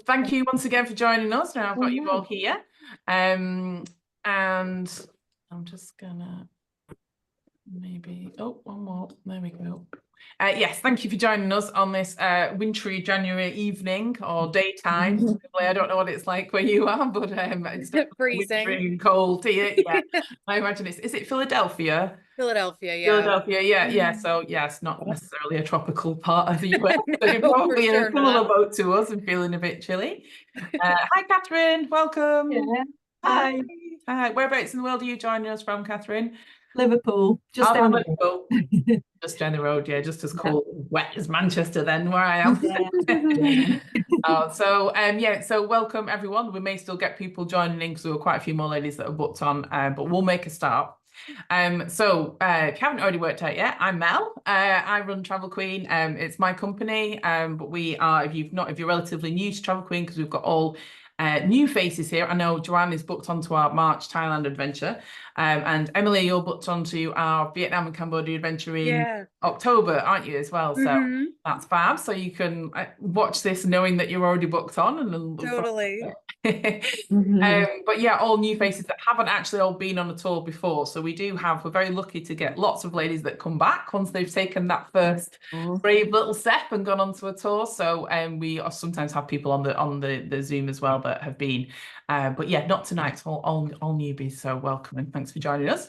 thank you once again for joining us. Now I've got you all Wow. here. And I'm just gonna maybe, oh, one more. There we go. Yes, thank you for joining us on this wintry January evening or daytime. I don't know what it's like where you are, but it's definitely Freezing. wintry and cold here. Yeah, I imagine is it Philadelphia? Philadelphia, yeah. Philadelphia, yeah. So yes, not necessarily a tropical part of the US. So you're No, for probably in a sure similar not. boat to us and feeling a bit chilly. Hi, Catherine. Welcome. Yeah. Hi. Hi, Hi. Whereabouts in the world are you joining us from, Catherine? Liverpool, just Oh, down the Liverpool. road. Just down the road, yeah, just as Yeah. cold and wet as Manchester then, where I am. So welcome everyone. We may still get people joining in because there were quite a few more ladies that are booked on, but we'll make a start. If you haven't already worked out yet, I'm Mel. I run Travel Queen. It's my company, but we are, if you're relatively new to Travel Queen, because we've got all new faces here. I know Joanne is booked onto our March Thailand adventure, and Emily, you're booked onto our Vietnam and Cambodia adventure in October, aren't you, as well? So that's fab. So you can watch this knowing that you're already booked on, and then Totally. but yeah, all new faces that haven't actually all been on a tour before. So we're very lucky to get lots of ladies that come back once they've taken that first brave little step and gone onto a tour. So we sometimes have people on the Zoom as well that have been, but yeah, not tonight. All newbies. So welcome and thanks for joining us.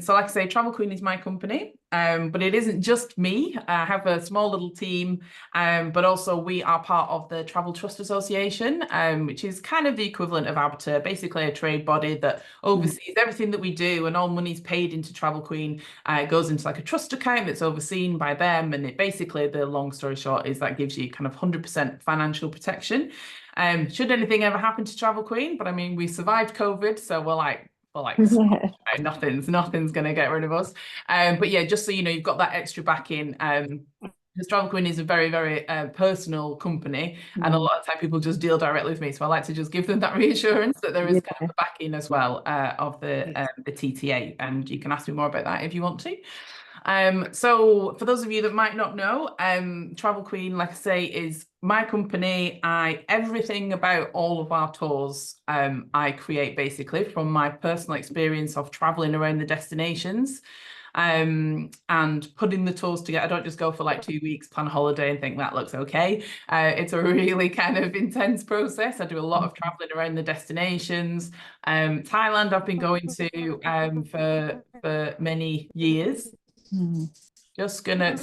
So like I say, Travel Queen is my company, but it isn't just me. I have a small little team, but also we are part of the Travel Trust Association, which is kind of the equivalent of ABTA, basically a trade body that oversees everything that we do, and all money's paid into Travel Queen. Goes into like a trust account that's overseen by them, and it basically, the long story short, is that gives you kind of 100% financial protection. Should anything ever happen to Travel Queen, but I mean, we survived COVID, so we're like nothing's gonna get rid of us. But yeah, just so you know, you've got that extra backing. Because Travel Queen is a very, very personal company, and a lot of time people just deal directly with me. So I like to just give them that reassurance that there is kind of a backing as well of the TTA, and you can ask me more about that if you want to. So for those of you that might not know, Travel Queen, like I say, is my company. Everything about all of our tours, I create basically from my personal experience of traveling around the destinations, and putting the tours together. I don't just go for like 2 weeks, plan a holiday and think that looks okay. It's a really kind of intense process. I do a lot of traveling around the destinations. Thailand I've been going to for many years. Just gonna,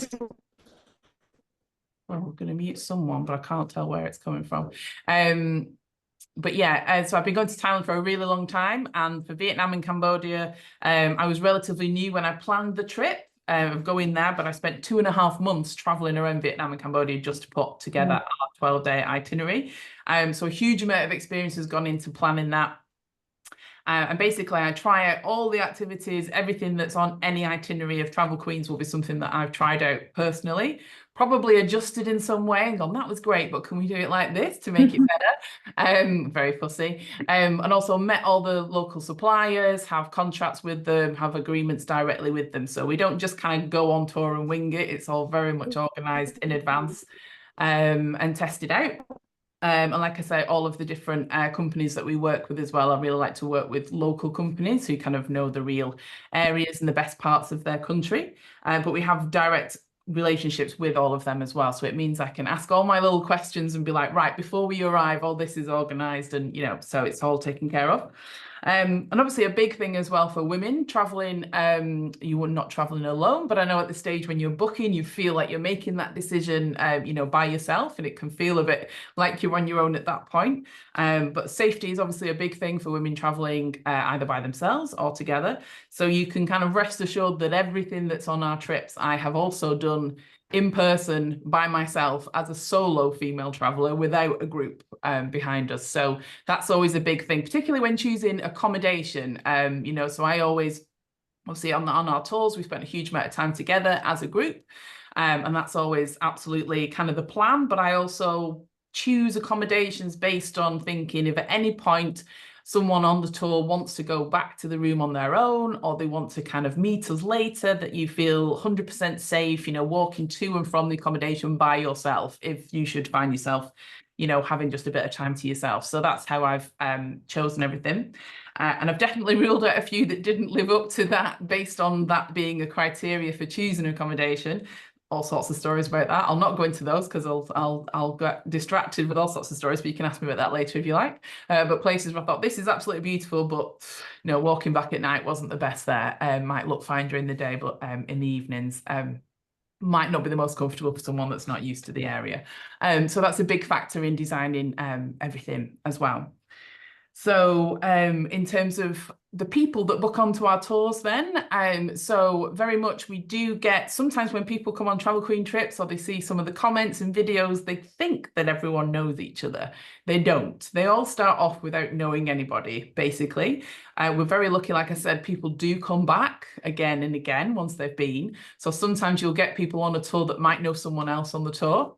well, we're gonna mute someone, but I can't tell where it's coming from. But yeah, so I've been going to Thailand for a really long time, and for Vietnam and Cambodia, I was relatively new when I planned the trip of going there, but I spent 2.5 months traveling around Vietnam and Cambodia just to put together our 12-day itinerary. So a huge amount of experience has gone into planning that. And basically, I try out all the activities, everything that's on any itinerary of Travel Queens will be something that I've tried out personally, probably adjusted in some way and gone, that was great, but can we do it like this to make it better? Very fussy. And also met all the local suppliers, have contracts with them, have agreements directly with them. So we don't just kind of go on tour and wing it. It's all very much organized in advance and tested out. And like I say, all of the different companies that we work with as well, I really like to work with local companies who kind of know the real areas and the best parts of their country. But we have direct relationships with all of them as well. So it means I can ask all my little questions and be like, right, before we arrive, all this is organized and, so it's all taken care of. And obviously a big thing as well for women traveling, you are not traveling alone, but I know at the stage when you're booking, you feel like you're making that decision, by yourself, and it can feel a bit like you're on your own at that point. But safety is obviously a big thing for women traveling either by themselves or together. So you can kind of rest assured that everything that's on our trips, I have also done in person by myself as a solo female traveler without a group behind us. So that's always a big thing, particularly when choosing accommodation. So I always, obviously on our tours, we spent a huge amount of time together as a group. And that's always absolutely kind of the plan. But I also choose accommodations based on thinking if at any point someone on the tour wants to go back to the room on their own, or they want to kind of meet us later, that you feel 100% safe, you know, walking to and from the accommodation by yourself if you should find yourself, you know, having just a bit of time to yourself. So that's how I've chosen everything. And I've definitely ruled out a few that didn't live up to that based on that being a criteria for choosing accommodation. All sorts of stories about that. I'll not go into those because I'll get distracted with all sorts of stories, but you can ask me about that later if you like. But places where I thought this is absolutely beautiful, but you know, walking back at night wasn't the best there. Might look fine during the day, but in the evenings, might not be the most comfortable for someone that's not used to the area. So that's a big factor in designing everything as well. So in terms of the people that book onto our tours then, so very much we do get, sometimes when people come on Travel Queen trips or they see some of the comments and videos, they think that everyone knows each other. They don't. They all start off without knowing anybody, basically. We're very lucky, like I said, people do come back again and again once they've been. So sometimes you'll get people on a tour that might know someone else on the tour.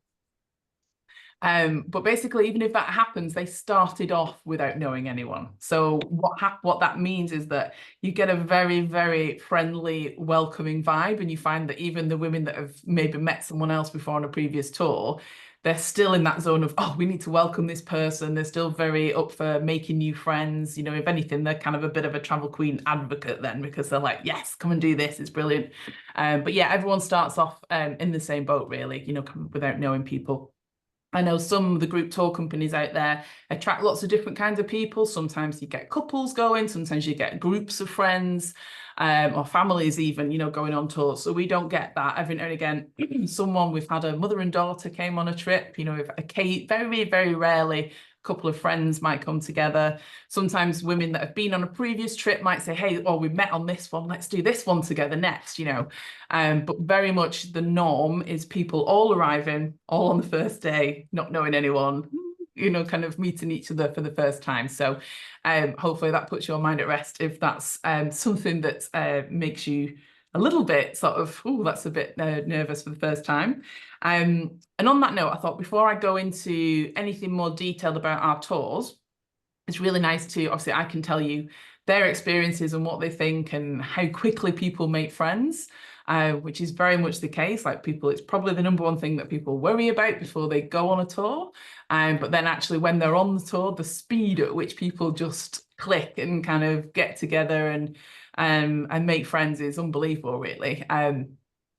But basically, even if that happens, they started off without knowing anyone. So what that means is that you get a very, very friendly, welcoming vibe, and you find that even the women that have maybe met someone else before on a previous tour, they're still in that zone of, oh, we need to welcome this person. They're still very up for making new friends. You know, if anything, they're kind of a bit of a Travel Queen advocate then, because they're like, yes, come and do this. It's brilliant. But yeah, everyone starts off in the same boat, really, you know, without knowing people. I know some of the group tour companies out there attract lots of different kinds of people. Sometimes you get couples going, sometimes you get groups of friends, or families even, you know, going on tours. So we don't get that. Every now and again, we've had a mother and daughter came on a trip, you know, very, very rarely a couple of friends might come together. Sometimes women that have been on a previous trip might say, hey, oh, we met on this one, let's do this one together next, you know. But very much the norm is people all arriving, all on the first day, not knowing anyone, you know, kind of meeting each other for the first time. So hopefully that puts your mind at rest if that's something that makes you a little bit sort of, oh, that's a bit nervous for the first time. And on that note, I thought before I go into anything more detailed about our tours, it's really nice to, obviously, I can tell you their experiences and what they think and how quickly people make friends, which is very much the case. Like people, it's probably the number one thing that people worry about before they go on a tour. But then actually when they're on the tour, the speed at which people just click and kind of get together and make friends is unbelievable, really.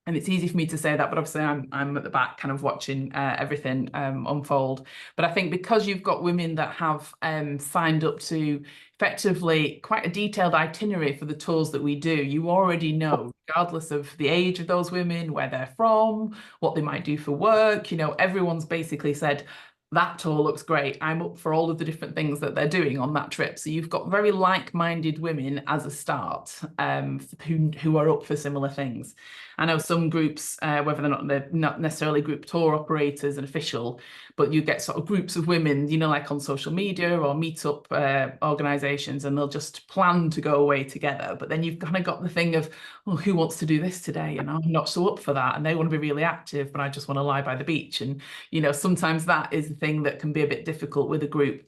And it's easy for me to say that, but obviously I'm at the back kind of watching everything unfold. But I think because you've got women that have signed up to effectively quite a detailed itinerary for the tours that we do, you already know, regardless of the age of those women, where they're from, what they might do for work, you know, everyone's basically said, that tour looks great. I'm up for all of the different things that they're doing on that trip. So you've got very like-minded women as a start, who are up for similar things. I know some groups, whether they're not necessarily group tour operators and official, but you get sort of groups of women, you know, like on social media or meetup organizations, and they'll just plan to go away together. But then you've kind of got the thing of, oh, who wants to do this today? And I'm not so up for that. And they want to be really active, but I just want to lie by the beach. And, you know, sometimes that is the thing that can be a bit difficult with a group.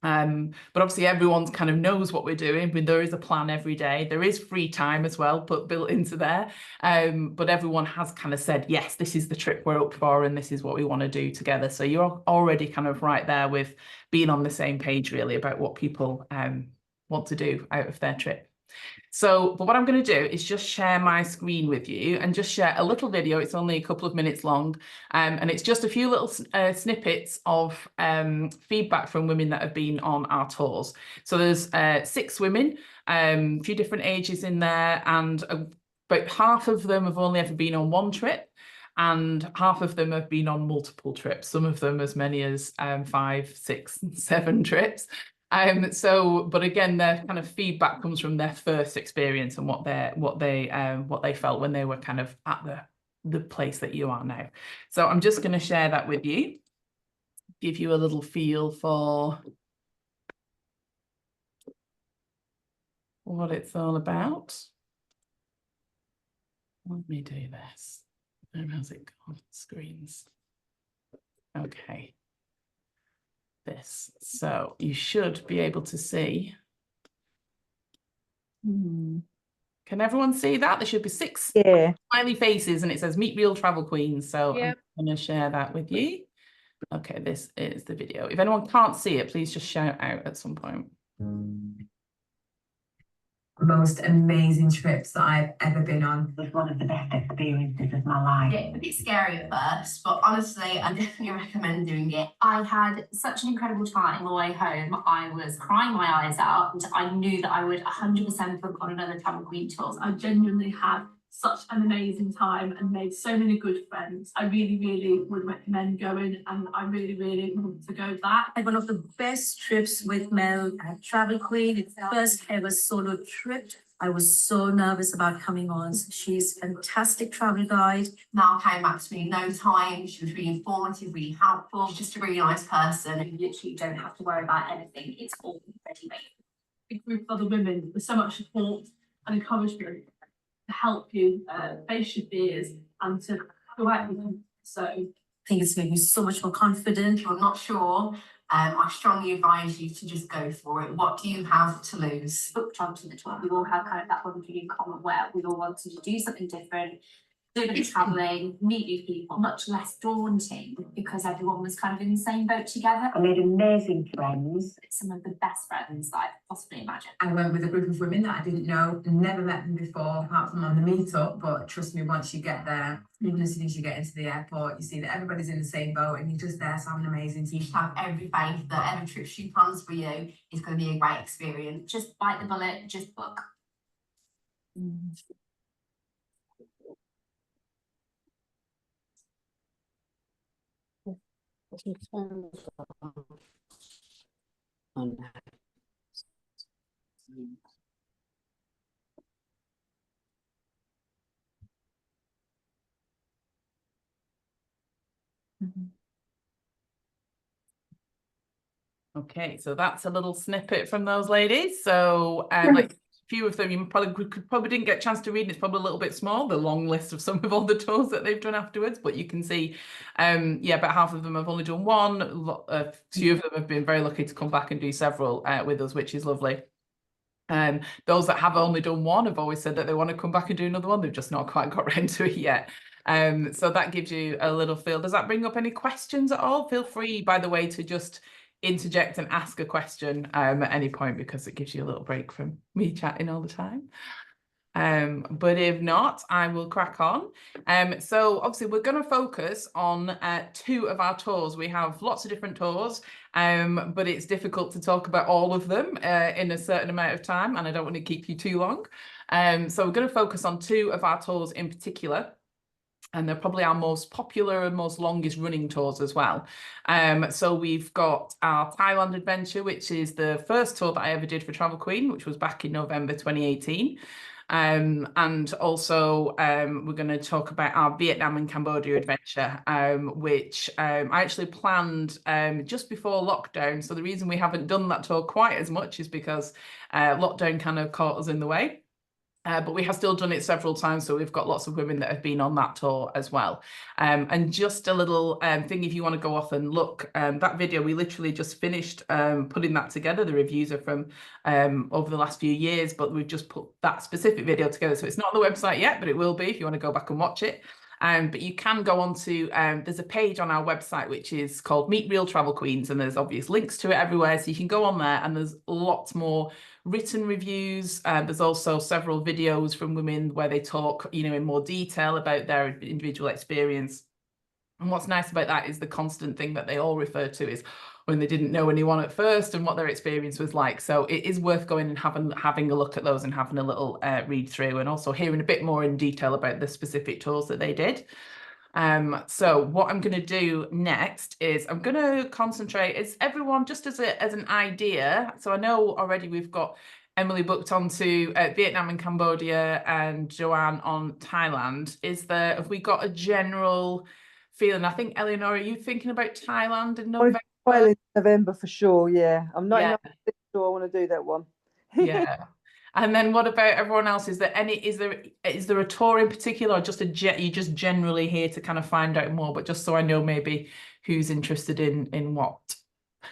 But obviously everyone kind of knows what we're doing, but there is a plan every day. There is free time as well, built into there. But everyone has kind of said, yes, this is the trip we're up for and this is what we want to do together. So you're already kind of right there with being on the same page really about what people want to do out of their trip. So, but what I'm going to do is just share my screen with you and just share a little video. It's only a couple of minutes long, and it's just a few little snippets of feedback from women that have been on our tours. So there's 6 women, a few different ages in there, and about half of them have only ever been on one trip, and half of them have been on multiple trips, some of them as many as 5, 6, 7 trips. But again, their kind of feedback comes from their first experience and what they felt when they were kind of at the place that you are now. So I'm just going to share that with you, give you a little feel for what it's all about. Let me do this. How's it gone? Screens. Okay. this. So you should be able to see. Can everyone see that? There should be 6 smiley faces and it says Meet Real Travel Queens. So I'm going to share that with you. Okay, this is the video. If anyone can't see it, please just shout out at some point. Most amazing trips that I've ever been on. It was one of the best experiences of my life. Yeah, a bit scary at first, but honestly, I definitely recommend doing it. I had such an incredible time on the way home. I was crying my eyes out. I knew that I would 100% book on another Travel Queen tour. I genuinely had such an amazing time and made so many good friends. I really, really would recommend going, and I really, really want to go back. I had one of the best trips with Mel at Travel Queen. It's the first ever solo trip. I was so nervous about coming on. She's a fantastic travel guide. Mel came back to me in no time. She was really informative, really helpful. She's just a really nice person. You literally don't have to worry about anything. It's all ready-made. A group of other women with so much support and encouragement to help you face your fears and to go out with them. So I think it's made me so much more confident. If you're not sure, I strongly advise you to just go for it. What do you have to lose? booked onto the tour. We all have kind of that one thing in common where we all wanted to do something different, do a bit of travelling, meet new people. Much less daunting because everyone was kind of in the same boat together. I made amazing friends. Some of the best friends that I could possibly imagine. I went with a group of women that I didn't know, never met them before, apart from on the meetup. But trust me, once you get there, even as soon as you get into the airport, you see that everybody's in the same boat and you're just there to have an amazing time. You should have every faith that every trip she plans for you is going to be a great experience. Just bite the bullet, just book. Okay, so that's a little snippet from those ladies. So like a few of them you probably didn't get a chance to read. It's probably a little bit small, the long list of some of all the tours that they've done afterwards, but you can see yeah, about half of them have only done one. A few of them have been very lucky to come back and do several with us, which is lovely. Those that have only done one have always said that they want to come back and do another one. They've just not quite got around to it yet. So that gives you a little feel. Does that bring up any questions at all? Feel free, by the way, to just interject and ask a question at any point, because it gives you a little break from me chatting all the time. But if not, I will crack on. So obviously we're going to focus on 2 of our tours. We have lots of different tours, but it's difficult to talk about all of them in a certain amount of time, and I don't want to keep you too long. So we're going to focus on 2 of our tours in particular. And they're probably our most popular and most longest running tours as well. So we've got our Thailand Adventure, which is the first tour that I ever did for Travel Queen, which was back in November 2018. And also we're going to talk about our Vietnam and Cambodia Adventure, which I actually planned just before lockdown. So the reason we haven't done that tour quite as much is because lockdown kind of caught us in the way. But we have still done it several times, so we've got lots of women that have been on that tour as well. And just a little thing, if you want to go off and look, that video, we literally just finished putting that together. The reviews are from over the last few years, but we've just put that specific video together. So it's not on the website yet, but it will be if you want to go back and watch it. But you can go on to, there's a page on our website which is called Meet Real Travel Queens, and there's obvious links to it everywhere. So you can go on there, and there's lots more written reviews. There's also several videos from women where they talk, you know, in more detail about their individual experience. And what's nice about that is the constant thing that they all refer to is when they didn't know anyone at first and what their experience was like. So it is worth going and having a look at those and having a little read through, and also hearing a bit more in detail about the specific tours that they did. So what I'm going to do next is I'm going to concentrate, is everyone, just as an idea. So I know already we've got Emily booked onto Vietnam and Cambodia and Joanne on Thailand. Have we got a general feeling? I think, Eleanor, are you thinking about Thailand in November? Well, in November for sure, yeah. I'm not Yeah. sure I want to do that one. Yeah. And then what about everyone else? Is there a tour in particular, or just you just generally here to kind of find out more? But just so I know maybe who's interested in what.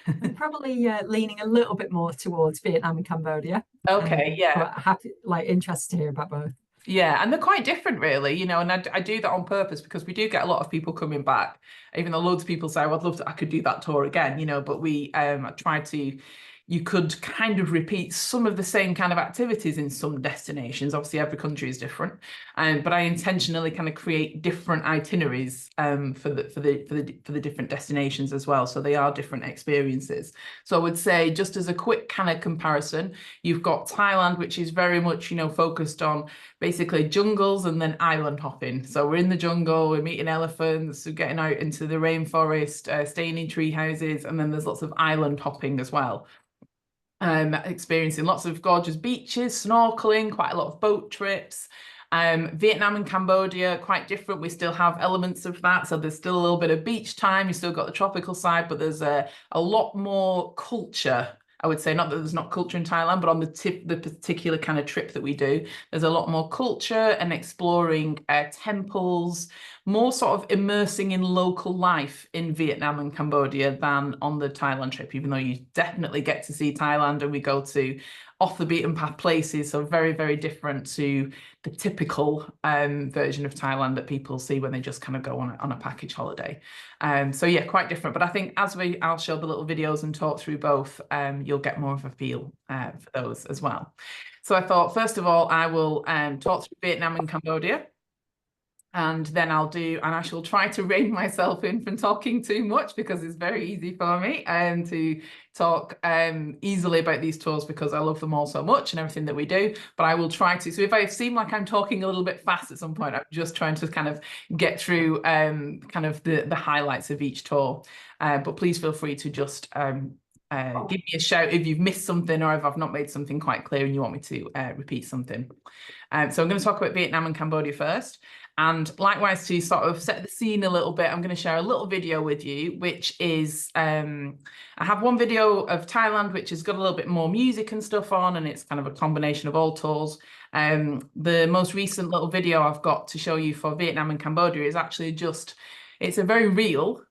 I'm probably leaning a little bit more towards Vietnam and Cambodia. Okay, yeah. But happy, interested to hear about both. Yeah, and they're quite different, really, you know, and I do that on purpose because we do get a lot of people coming back, even though loads of people say, well, I'd love to, I could do that tour again, you know, but we try to, you could kind of repeat some of the same kind of activities in some destinations. Obviously, every country is different, but I intentionally kind of create different itineraries for the different destinations as well. So they are different experiences. So I would say, just as a quick kind of comparison, you've got Thailand, which is very much, you know, focused on basically jungles and then island hopping. So we're in the jungle, we're meeting elephants, we're getting out into the rainforest, staying in tree houses, and then there's lots of island hopping as well. Experiencing lots of gorgeous beaches, snorkeling, quite a lot of boat trips. Vietnam and Cambodia, quite different. We still have elements of that. So there's still a little bit of beach time. You still got the tropical side, but there's a lot more culture. I would say, not that there's not culture in Thailand, but on the particular kind of trip that we do, there's a lot more culture and exploring temples, more sort of immersing in local life in Vietnam and Cambodia than on the Thailand trip, even though you definitely get to see Thailand and we go to off the beaten path places, so very, very different to the typical version of Thailand that people see when they just kind of go on a package holiday. So yeah, quite different. But I think as I'll show the little videos and talk through both, you'll get more of a feel for those as well. So I thought, first of all, I will talk through Vietnam and Cambodia. And then I shall try to rein myself in from talking too much, because it's very easy for me to talk easily about these tours because I love them all so much and everything that we do. But I will try to. So if I seem like I'm talking a little bit fast at some point, I'm just trying to kind of get through kind of the highlights of each tour. But please feel free to just give me a shout if you've missed something or if I've not made something quite clear and you want me to repeat something. So I'm going to talk about Vietnam and Cambodia first. And likewise, to sort of set the scene a little bit, I'm going to share a little video with you, which is, I have one video of Thailand, which has got a little bit more music and stuff on, and it's kind of a combination of all tours. The most recent little video I've got to show you for Vietnam and Cambodia is actually it's a very real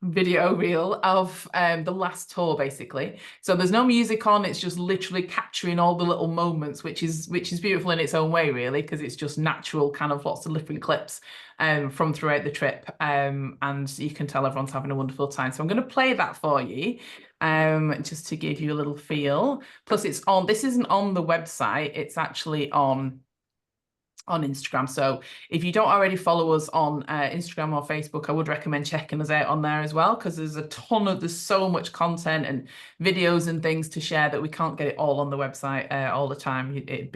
video reel of the last tour, basically. So there's no music on, it's just literally capturing all the little moments, which is beautiful in its own way, really, because it's just natural, kind of lots of different clips from throughout the trip, and you can tell everyone's having a wonderful time. So I'm going to play that for you just to give you a little feel. Plus this isn't on the website, it's actually on Instagram. So if you don't already follow us on Instagram or Facebook, I would recommend checking us out on there as well, because there's so much content and videos and things to share that we can't get it all on the website all the time. It'd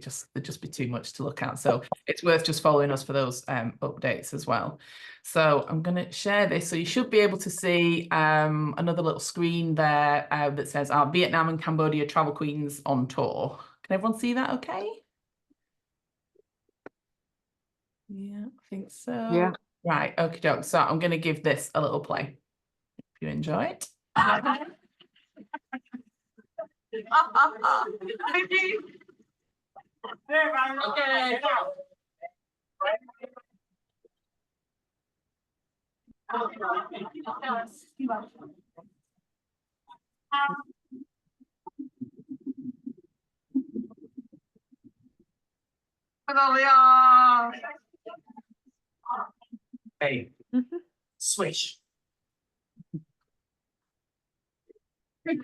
just be too much to look at. So it's worth just following us for those updates as well. So I'm going to share this. So you should be able to see another little screen there that says our Vietnam and Cambodia Travel Queens on tour. Can everyone see that okay? Yeah, I think so. Yeah. Right, okie doke. So I'm going to give this a little play. If you enjoy it. Okay. Hey, swish. We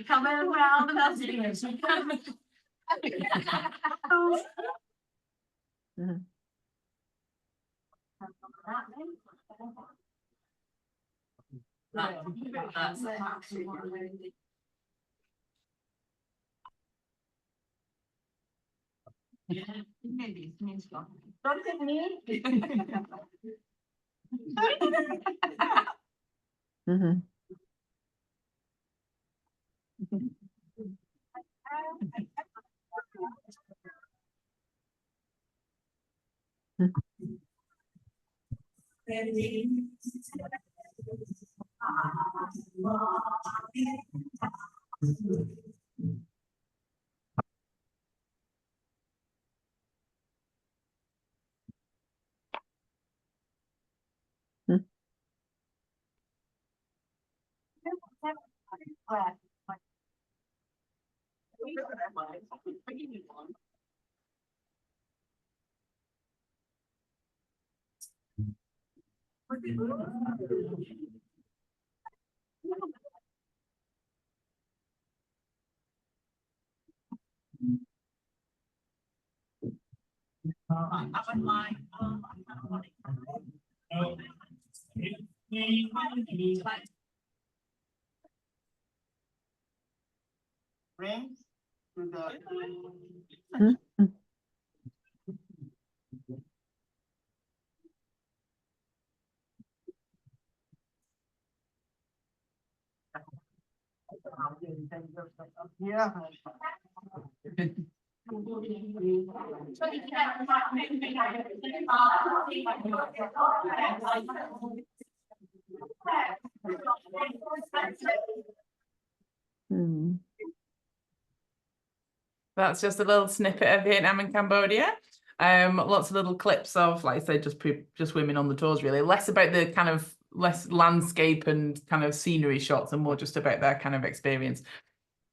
come around the messages. That's actually maybe it means something. That's just a little snippet of Vietnam and Cambodia. Lots of little clips of, like I said, just women on the tours, really. Less about the kind of less landscape and kind of scenery shots and more just about their kind of experience.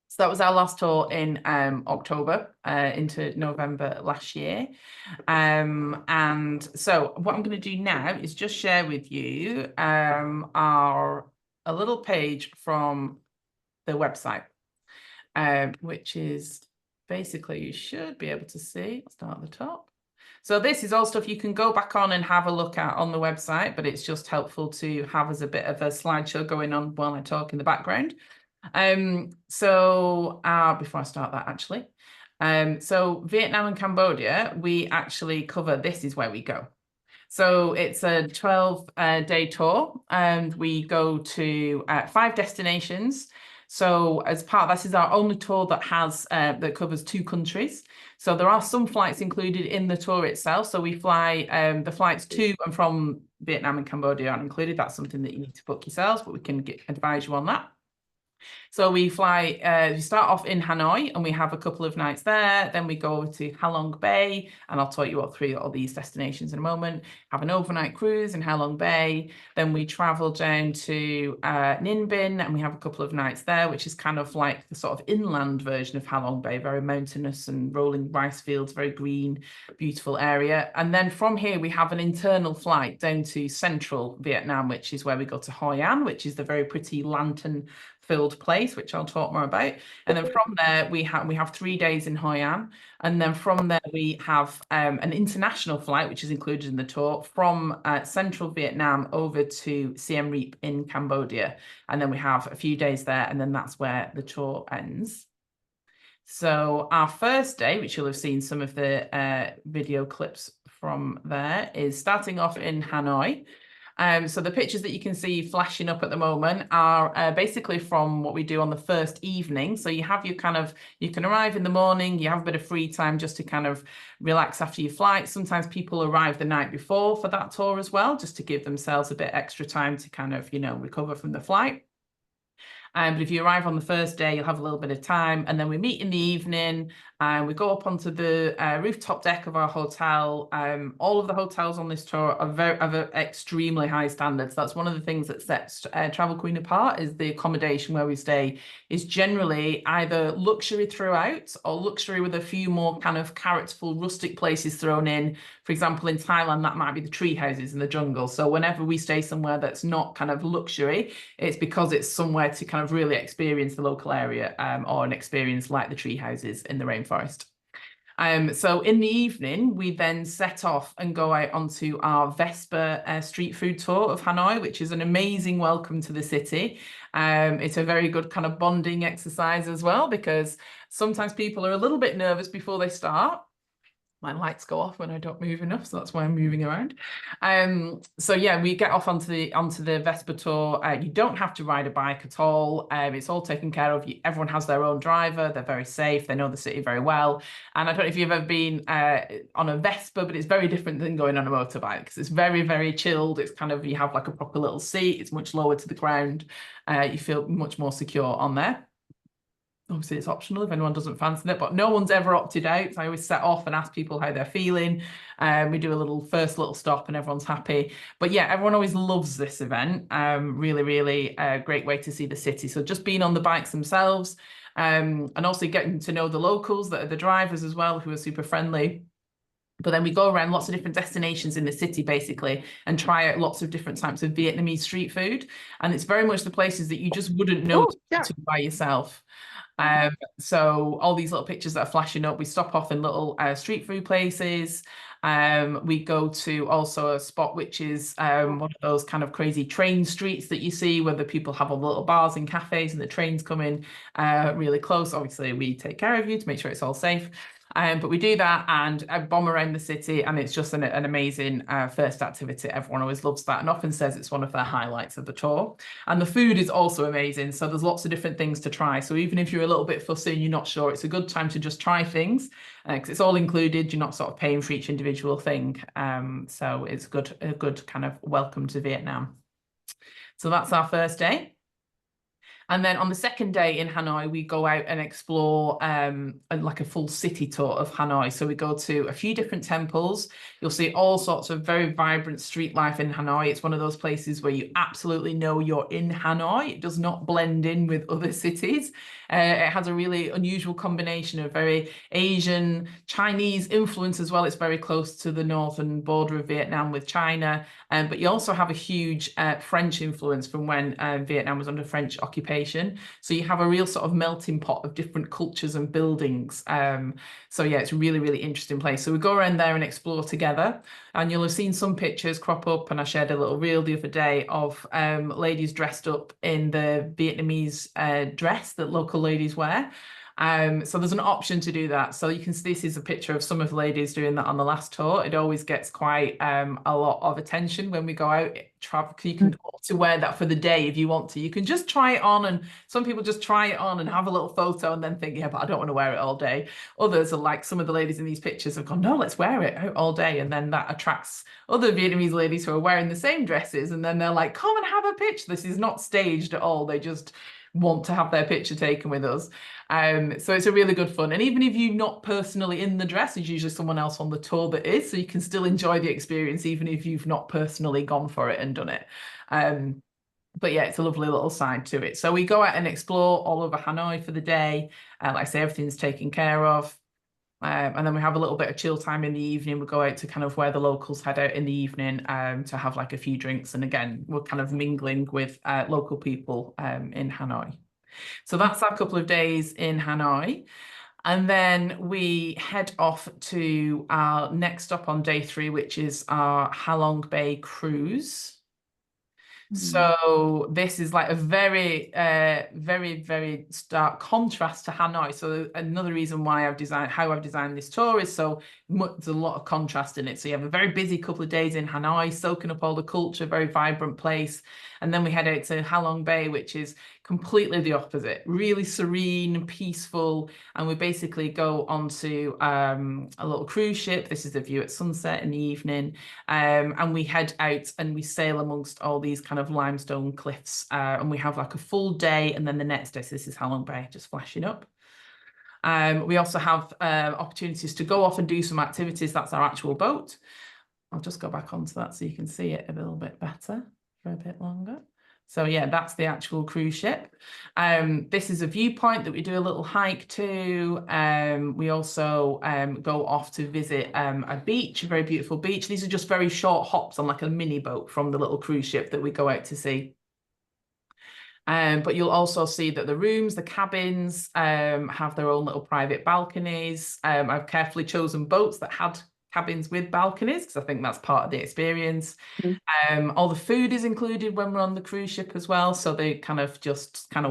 So that was our last tour in October into November last year. And so what I'm going to do now is just share with you a little page from the website, which is basically, you should be able to see. I'll start at the top. So this is all stuff you can go back on and have a look at on the website, but it's just helpful to have as a bit of a slideshow going on while I talk in the background. Before I start that, actually, so Vietnam and Cambodia, we actually cover, this is where we go. So it's a 12-day tour, and we go to 5 destinations. So as part of this is our only tour that has that covers 2 countries. So there are some flights included in the tour itself. So we fly the flights to and from Vietnam and Cambodia aren't included. That's something that you need to book yourselves, but we can advise you on that. So we fly, we start off in Hanoi and we have a couple of nights there. Then we go over to Halong Bay, and I'll talk you all through all these destinations in a moment. Have an overnight cruise in Halong Bay. Then we travel down to Ninh Binh, and we have a couple of nights there, which is kind of like the sort of inland version of Halong Bay, very mountainous and rolling rice fields, very green, beautiful area. And then from here, we have an internal flight down to central Vietnam, which is where we go to Hoi An, which is the very pretty lantern-filled place, which I'll talk more about. And then from there, we have 3 days in Hoi An. And then from there, we have an international flight, which is included in the tour, from central Vietnam over to Siem Reap in Cambodia. And then we have a few days there, and then that's where the tour ends. So our first day, which you'll have seen some of the video clips from there, is starting off in Hanoi. So the pictures that you can see flashing up at the moment are basically from what we do on the first evening. So you have your you can arrive in the morning, you have a bit of free time just to kind of relax after your flight. Sometimes people arrive the night before for that tour as well, just to give themselves a bit extra time to kind of, recover from the flight. But if you arrive on the first day, you'll have a little bit of time, and then we meet in the evening, and we go up onto the rooftop deck of our hotel. All of the hotels on this tour are of extremely high standards. That's one of the things that sets Travel Queen apart, is the accommodation where we stay is generally either luxury throughout or luxury with a few more kind of characterful rustic places thrown in. For example, in Thailand, that might be the tree houses in the jungle. So whenever we stay somewhere that's not kind of luxury, it's because it's somewhere to kind of really experience the local area, or an experience like the tree houses in the rainforest. So in the evening, we then set off and go out onto our Vespa street food tour of Hanoi, which is an amazing welcome to the city. It's a very good kind of bonding exercise as well, because sometimes people are a little bit nervous before they start. my lights go off when I don't move enough, so that's why I'm moving around. So yeah, we get off onto the Vespa tour. You don't have to ride a bike at all. It's all taken care of. Everyone has their own driver. They're very safe. They know the city very well. And I don't know if you've ever been on a Vespa, but it's very different than going on a motorbike because it's very, very chilled. It's kind of, you have like a proper little seat. It's much lower to the ground. You feel much more secure on there. Obviously, it's optional if anyone doesn't fancy it, but no one's ever opted out. So I always set off and ask people how they're feeling. We do a first little stop and everyone's happy. But yeah, everyone always loves this event. Really, really great way to see the city. So just being on the bikes themselves and also getting to know the locals that are the drivers as well, who are super friendly. But then we go around lots of different destinations in the city, basically, and try out lots of different types of Vietnamese street food. And it's very much the places that you just wouldn't know to by yourself. So all these little pictures that are flashing up, we stop off in little street food places. We go to also a spot which is one of those kind of crazy train streets that you see where the people have all the little bars and cafes and the trains come in really close. Obviously, we take care of you to make sure it's all safe. But we do that and bomb around the city, and it's just an amazing first activity. Everyone always loves that and often says it's one of their highlights of the tour. And the food is also amazing. So there's lots of different things to try. So even if you're a little bit fussy and you're not sure, it's a good time to just try things because it's all included. You're not sort of paying for each individual thing. So it's a good kind of welcome to Vietnam. So that's our first day. And then on the second day in Hanoi, we go out and explore like a full city tour of Hanoi. So we go to a few different temples. You'll see all sorts of very vibrant street life in Hanoi. It's one of those places where you absolutely know you're in Hanoi. It does not blend in with other cities. It has a really unusual combination of very Asian, Chinese influence as well. It's very close to the northern border of Vietnam with China. But you also have a huge French influence from when Vietnam was under French occupation. So you have a real sort of melting pot of different cultures and buildings. So yeah, it's a really, really interesting place. So we go around there and explore together. And you'll have seen some pictures crop up, and I shared a little reel the other day of ladies dressed up in the Vietnamese dress that local ladies wear. So there's an option to do that. So you can see this is a picture of some of the ladies doing that on the last tour. It always gets quite a lot of attention when we go out. You can opt to wear that for the day if you want to. You can just try it on, and some people just try it on and have a little photo and then think, yeah, but I don't want to wear it all day. Others are like some of the ladies in these pictures have gone, no, let's wear it out all day. And then that attracts other Vietnamese ladies who are wearing the same dresses. And then they're like, come and have a picture. This is not staged at all. They just want to have their picture taken with us. So it's a really good fun. And even if you're not personally in the dress, there's usually someone else on the tour that is, so you can still enjoy the experience even if you've not personally gone for it and done it. But yeah, it's a lovely little side to it. So we go out and explore all over Hanoi for the day. Like I say, everything's taken care of. And then we have a little bit of chill time in the evening. We go out to kind of where the locals head out in the evening to have like a few drinks. And again, we're kind of mingling with local people in Hanoi. So that's our couple of days in Hanoi. And then we head off to our next stop on day 3, which is our Halong Bay cruise. So this is like a very, very stark contrast to Hanoi. So another reason why I've designed this tour is so there's a lot of contrast in it. So you have a very busy couple of days in Hanoi, soaking up all the culture, very vibrant place. And then we head out to Halong Bay, which is completely the opposite, really serene, peaceful. And we basically go onto a little cruise ship. This is the view at sunset in the evening. And we head out and we sail amongst all these kind of limestone cliffs. And we have like a full day. And then the next day, so this is Halong Bay, just flashing up. We also have opportunities to go off and do some activities. That's our actual boat. I'll just go back onto that so you can see it a little bit better for a bit longer. So yeah, that's the actual cruise ship. This is a viewpoint that we do a little hike to. We also go off to visit a beach, a very beautiful beach. These are just very short hops on like a mini boat from the little cruise ship that we go out to see. But you'll also see that the rooms, the cabins have their own little private balconies. I've carefully chosen boats that had cabins with balconies because I think that's part of the experience. All the food is included when we're on the cruise ship as well, so they kind of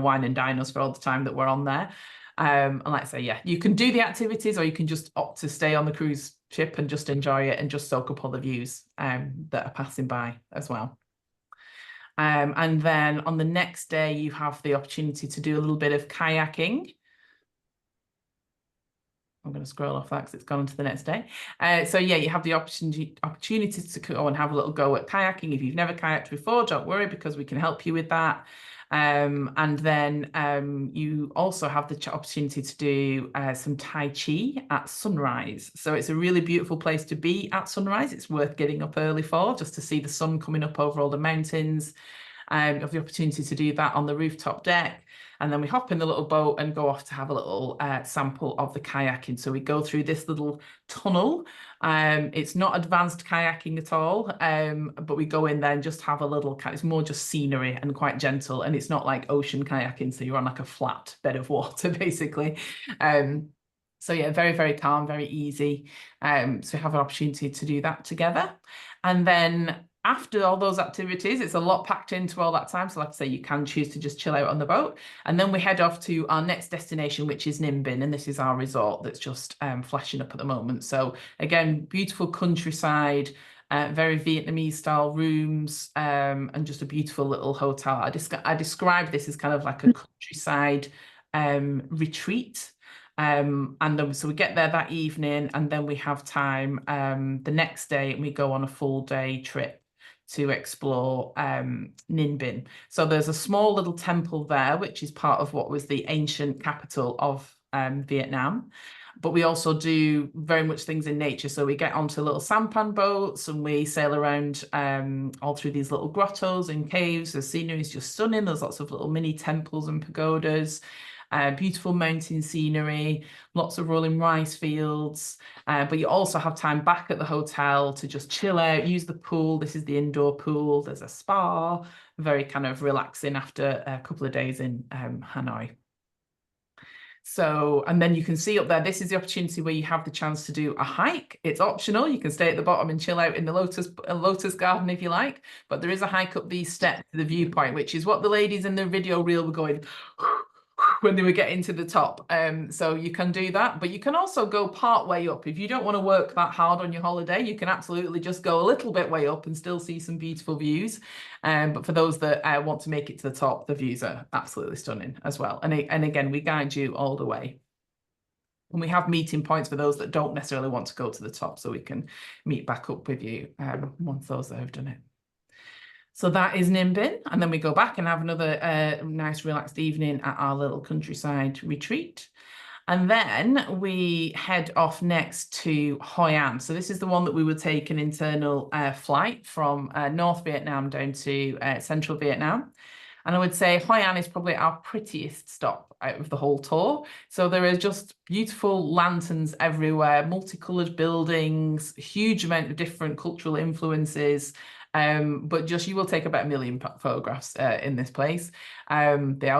wine and dine us for all the time that we're on there. And like I say, yeah, you can do the activities, or you can just opt to stay on the cruise ship and just enjoy it and just soak up all the views that are passing by as well. And then on the next day, you have the opportunity to do a little bit of kayaking. I'm going to scroll off that because it's gone on to the next day. So yeah, you have the opportunity to go and have a little go at kayaking. If you've never kayaked before, don't worry, because we can help you with that. And then you also have the opportunity to do some Tai Chi at sunrise. So it's a really beautiful place to be at sunrise. It's worth getting up early for, just to see the sun coming up over all the mountains. You have the opportunity to do that on the rooftop deck. And then we hop in the little boat and go off to have a little sample of the kayaking. So we go through this little tunnel. It's not advanced kayaking at all, but we go in there and just have a little, it's more just scenery and quite gentle. And it's not like ocean kayaking, so you're on like a flat bed of water, basically. So yeah, very, very calm, very easy. So we have an opportunity to do that together. And then after all those activities, it's a lot packed into all that time. So like I say, you can choose to just chill out on the boat. And then we head off to our next destination, which is Ninh Bình. And this is our resort that's just flashing up at the moment. So again, beautiful countryside, very Vietnamese style rooms, and just a beautiful little hotel. I describe this as kind of like a countryside retreat. And then so we get there that evening, and then we have time the next day, and we go on a full day trip to explore Ninh Bình. So there's a small little temple there, which is part of what was the ancient capital of Vietnam. But we also do very much things in nature. So we get onto little sampan boats and we sail around all through these little grottos and caves. The scenery is just stunning. There's lots of little mini temples and pagodas. Beautiful mountain scenery, lots of rolling rice fields, but you also have time back at the hotel to just chill out, use the pool. This is the indoor pool. There's a spa, very kind of relaxing after a couple of days in Hanoi. So, and then you can see up there, this is the opportunity where you have the chance to do a hike. It's optional. You can stay at the bottom and chill out in the lotus garden if you like, but there is a hike up these steps to the viewpoint, which is what the ladies in the video reel were going when they were getting to the top. So you can do that, but you can also go part way up. If you don't want to work that hard on your holiday, you can absolutely just go a little bit way up and still see some beautiful views. But for those that want to make it to the top, the views are absolutely stunning as well. And again, we guide you all the way. And we have meeting points for those that don't necessarily want to go to the top, so we can meet back up with you once those that have done it. So that is Ninh Bình, and then we go back and have another nice relaxed evening at our little countryside retreat. And then we head off next to Hoi An. So this is the one that we would take an internal flight from North Vietnam down to Central Vietnam. And I would say Hoi An is probably our prettiest stop out of the whole tour. So there are just beautiful lanterns everywhere, multicolored buildings, huge amount of different cultural influences. But just you will take about 1 million photographs in this place. They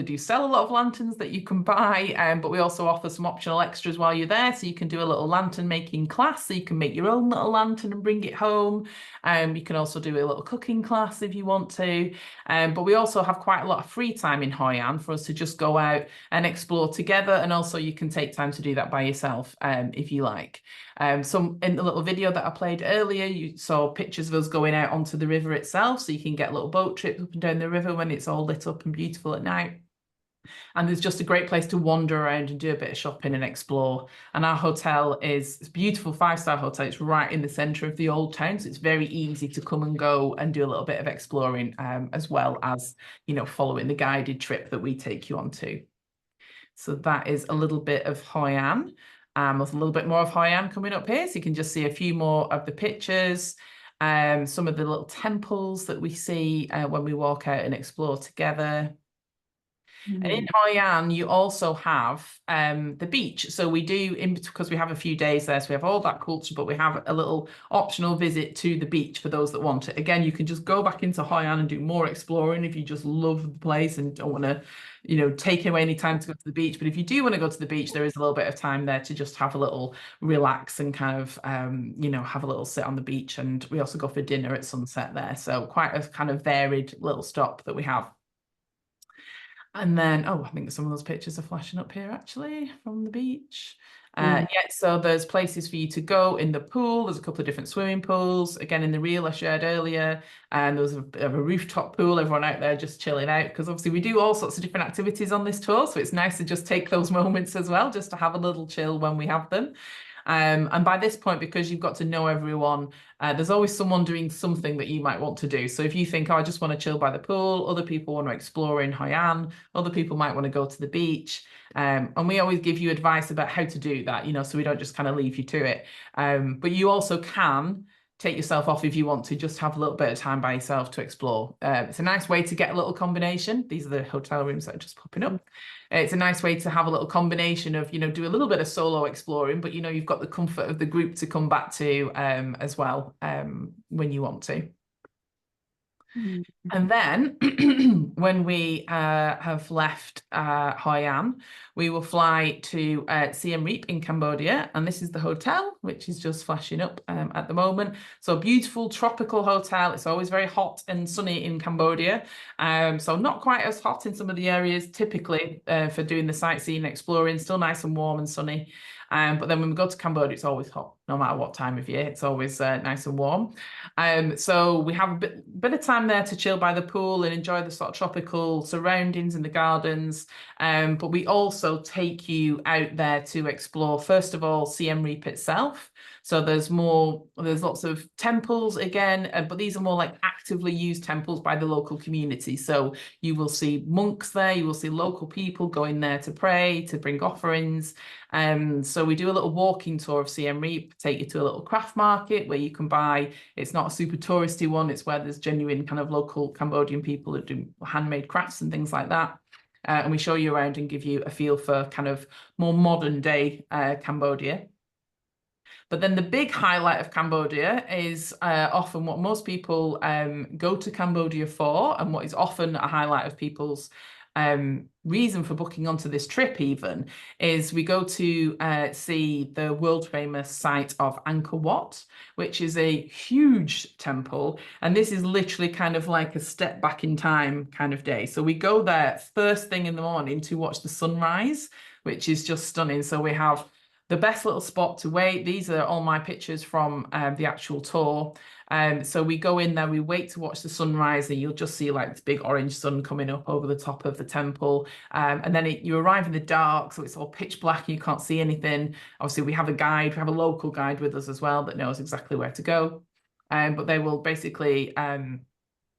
do sell a lot of lanterns that you can buy, but we also offer some optional extras while you're there. So you can do a little lantern making class, so you can make your own little lantern and bring it home. You can also do a little cooking class if you want to. But we also have quite a lot of free time in Hoi An for us to just go out and explore together. And also you can take time to do that by yourself if you like. So in the little video that I played earlier, you saw pictures of us going out onto the river itself, so you can get little boat trips up and down the river when it's all lit up and beautiful at night. And there's just a great place to wander around and do a bit of shopping and explore. And our hotel is a beautiful 5-star hotel. It's right in the centre of the old town, so it's very easy to come and go and do a little bit of exploring, as well as, you know, following the guided trip that we take you on to. So that is a little bit of Hoi An. There's a little bit more of Hoi An coming up here, so you can just see a few more of the pictures, some of the little temples that we see when we walk out and explore together. And in Hoi An, you also have the beach. So we do, because we have a few days there, so we have all that culture, but we have a little optional visit to the beach for those that want it. Again, you can just go back into Hoi An and do more exploring if you just love the place and don't want to, you know, take away any time to go to the beach. But if you do want to go to the beach, there is a little bit of time there to just have a little relax and kind of, you know, have a little sit on the beach. And we also go for dinner at sunset there. So quite a kind of varied little stop that we have. And then, oh, I think some of those pictures are flashing up here actually from the beach. Yeah, so there's places for you to go in the pool. There's a couple of different swimming pools. Again, in the reel I shared earlier, and there was a rooftop pool, everyone out there just chilling out, because obviously we do all sorts of different activities on this tour. So it's nice to just take those moments as well, just to have a little chill when we have them. And by this point, because you've got to know everyone, there's always someone doing something that you might want to do. So if you think, oh, I just want to chill by the pool, other people want to explore in Hoi An, other people might want to go to the beach. And we always give you advice about how to do that, you know, so we don't just kind of leave you to it. But you also can take yourself off if you want to just have a little bit of time by yourself to explore. It's a nice way to get a little combination. These are the hotel rooms that are just popping up. It's a nice way to have a little combination of, you know, do a little bit of solo exploring, but, you know, you've got the comfort of the group to come back to as well when you want to. And then when we have left Hoi An, we will fly to Siem Reap in Cambodia. And this is the hotel, which is just flashing up at the moment. So a beautiful tropical hotel. It's always very hot and sunny in Cambodia. So not quite as hot in some of the areas typically for doing the sightseeing and exploring, still nice and warm and sunny. But then when we go to Cambodia, it's always hot, no matter what time of year. It's always nice and warm. So we have a bit of time there to chill by the pool and enjoy the sort of tropical surroundings in the gardens. But we also take you out there to explore, first of all, Siem Reap itself. So there's lots of temples again, but these are more like actively used temples by the local community. So you will see monks there, you will see local people going there to pray, to bring offerings. So we do a little walking tour of Siem Reap, take you to a little craft market where you can buy, it's not a super touristy one, it's where there's genuine kind of local Cambodian people that do handmade crafts and things like that. And we show you around and give you a feel for kind of more modern day Cambodia. But then the big highlight of Cambodia is often what most people go to Cambodia for, and what is often a highlight of people's reason for booking onto this trip even, is we go to see the world famous site of Angkor Wat, which is a huge temple. And this is literally kind of like a step back in time kind of day. So we go there first thing in the morning to watch the sunrise, which is just stunning. So we have the best little spot to wait. These are all my pictures from the actual tour. So we go in there, we wait to watch the sunrise, and you'll just see like this big orange sun coming up over the top of the temple. And then you arrive in the dark, so it's all pitch black and you can't see anything. Obviously, we have a guide, we have a local guide with us as well that knows exactly where to go. But they will basically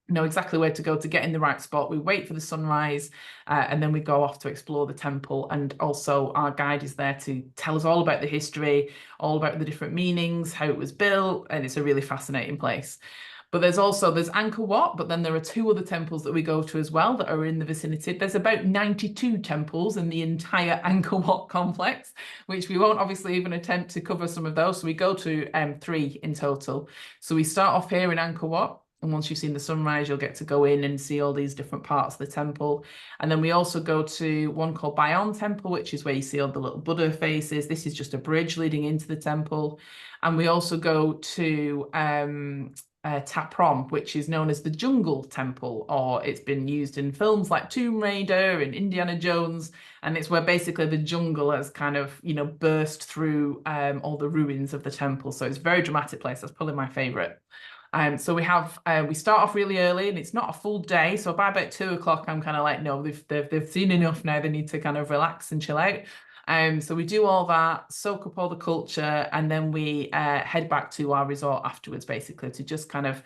know exactly where to go to get in the right spot. We wait for the sunrise and then we go off to explore the temple. And also our guide is there to tell us all about the history, all about the different meanings, how it was built, and it's a really fascinating place. But there's Angkor Wat, but then there are two other temples that we go to as well that are in the vicinity. There's about 92 temples in the entire Angkor Wat complex, which we won't obviously even attempt to cover some of those. So we go to 3 in total. So we start off here in Angkor Wat. And once you've seen the sunrise, you'll get to go in and see all these different parts of the temple. And then we also go to one called Bayon Temple, which is where you see all the little Buddha faces. This is just a bridge leading into the temple. And we also go to Ta Prohm, which is known as the Jungle Temple, or it's been used in films like Tomb Raider and Indiana Jones. And it's where basically the jungle has kind of, you know, burst through all the ruins of the temple. So it's a very dramatic place. That's probably my favorite. So we start off really early, and it's not a full day. So by about 2 o'clock, I'm kind of like, no, they've seen enough now. They need to kind of relax and chill out. So we do all that, soak up all the culture, and then we head back to our resort afterwards, basically, to just kind of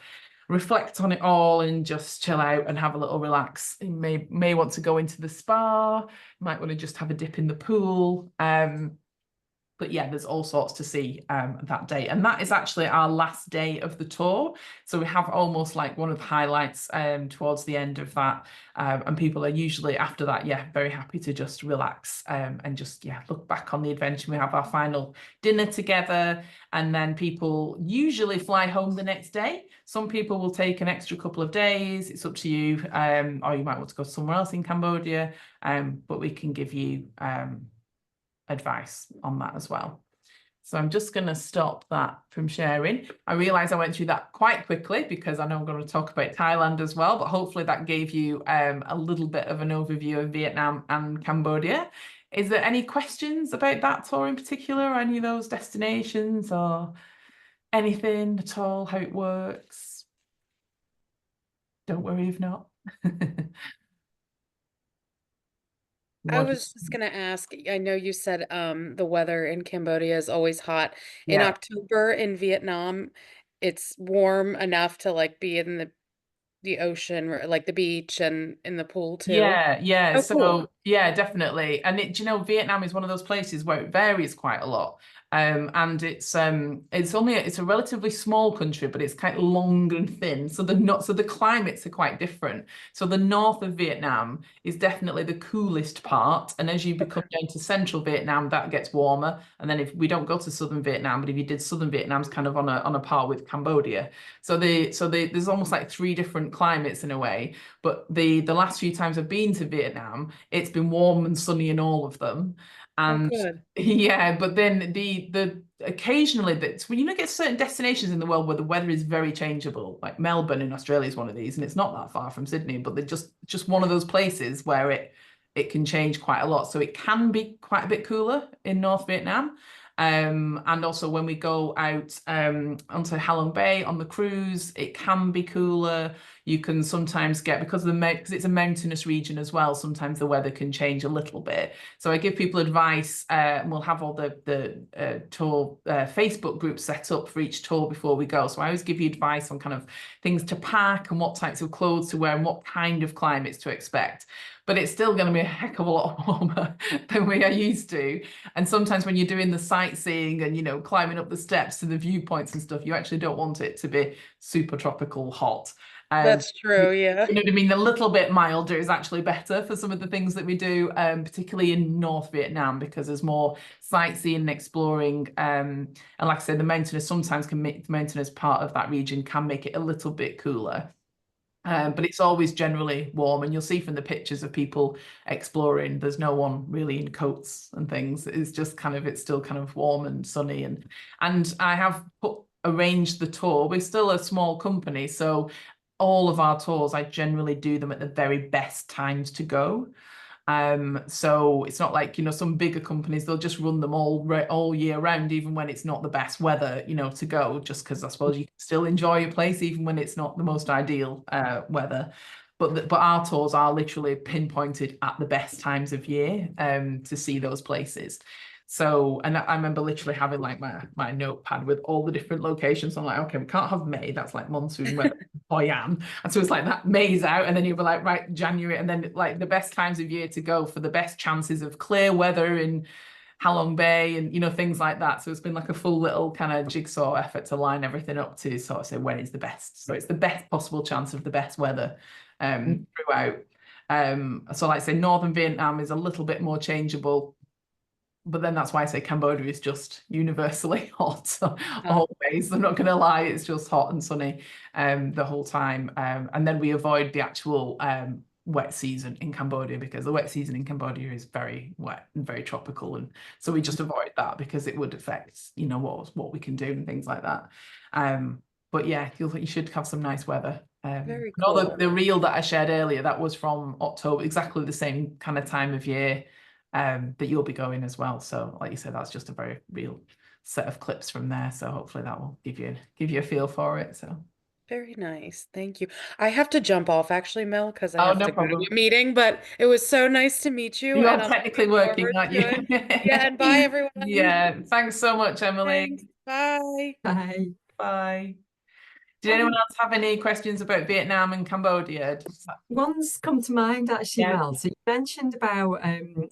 reflect on it all and just chill out and have a little relax. You may want to go into the spa, might want to just have a dip in the pool. But yeah, there's all sorts to see that day. And that is actually our last day of the tour. So we have almost like one of the highlights towards the end of that. And people are usually after that, yeah, very happy to just relax and just, yeah, look back on the adventure. We have our final dinner together, and then people usually fly home the next day. Some people will take an extra couple of days. It's up to you. Or you might want to go somewhere else in Cambodia. But we can give you advice on that as well. So I'm just going to stop that from sharing. I realize I went through that quite quickly because I know I'm going to talk about Thailand as well, but hopefully that gave you a little bit of an overview of Vietnam and Cambodia. Is there any questions about that tour in particular, or any of those destinations, or anything at all, how it works? Don't worry if not. I was just gonna ask, I know you said the weather in Cambodia is always hot. In Yeah. October in Vietnam, it's warm enough to like be in the ocean or like the beach and in the pool too. Yeah. Oh, So cool. yeah, definitely. And it, you know, Vietnam is one of those places where it varies quite a lot. And it's a relatively small country, but it's kind of long and thin. So the climates are quite different. So the north of Vietnam is definitely the coolest part. And as you become down to central Vietnam, that gets warmer. And then if we don't go to southern Vietnam, but if you did southern Vietnam's kind of on a par with Cambodia. So there's almost like three different climates in a way. But the last few times I've been to Vietnam, it's been warm and sunny in all of them. And good. yeah, but then the occasionally that's when you get certain destinations in the world where the weather is very changeable, like Melbourne in Australia is one of these, and it's not that far from Sydney, but they're just one of those places where it can change quite a lot. So it can be quite a bit cooler in North Vietnam. And also when we go out onto Halong Bay on the cruise, it can be cooler. You can sometimes get, because it's a mountainous region as well, sometimes the weather can change a little bit. So I give people advice, and we'll have all the tour Facebook groups set up for each tour before we go. So I always give you advice on kind of things to pack and what types of clothes to wear and what kind of climates to expect. But it's still going to be a heck of a lot warmer than we are used to. And sometimes when you're doing the sightseeing and, you know, climbing up the steps to the viewpoints and stuff, you actually don't want it to be super tropical hot. That's true, yeah. You know what I mean? A little bit milder is actually better for some of the things that we do, particularly in North Vietnam, because there's more sightseeing and exploring. And like I said, the mountainous part of that region can make it a little bit cooler. But it's always generally warm, and you'll see from the pictures of people exploring, there's no one really in coats and things. It's just it's still kind of warm and sunny. And I have arranged the tour. We're still a small company, so all of our tours, I generally do them at the very best times to go. So it's not like, you know, some bigger companies, they'll just run them all year round, even when it's not the best weather, you know, to go, just because I suppose you can still enjoy your place even when it's not the most ideal weather. But our tours are literally pinpointed at the best times of year to see those places. So, and I remember literally having like my notepad with all the different locations. I'm like, okay, we can't have May, that's like monsoon weather, Hoi An. And so it's like that May's out, and then you were like, right, January, and then like the best times of year to go for the best chances of clear weather in Halong Bay and, you know, things like that. So it's been like a full little kind of jigsaw effort to line everything up to sort of say when is the best. So it's the best possible chance of the best weather throughout. So like I say, Northern Vietnam is a little bit more changeable. But then that's why I say Cambodia is just universally hot always. I'm not going to lie, it's just hot and sunny the whole time. And then we avoid the actual wet season in Cambodia, because the wet season in Cambodia is very wet and very tropical, and so we just avoid that because it would affect, you know, what we can do and things like that. But yeah, you should have some nice weather. Very cool. The reel that I shared earlier, that was from October, exactly the same kind of time of year that you'll be going as well. So like you said, that's just a very real set of clips from there. So hopefully that will give you a feel for it. So Very nice. Thank you. I have to jump off actually, Mel, because I oh, have no to go problem. to a meeting, but it was so nice to meet you. You're And I'm technically looking working, forward aren't to you? it. Yeah, and bye everyone. Yeah, thanks so much, Emily. Thanks. Bye. Bye. Bye. Did anyone else have any questions about Vietnam and Cambodia? One's come to mind actually, Yeah. Mel. So you mentioned about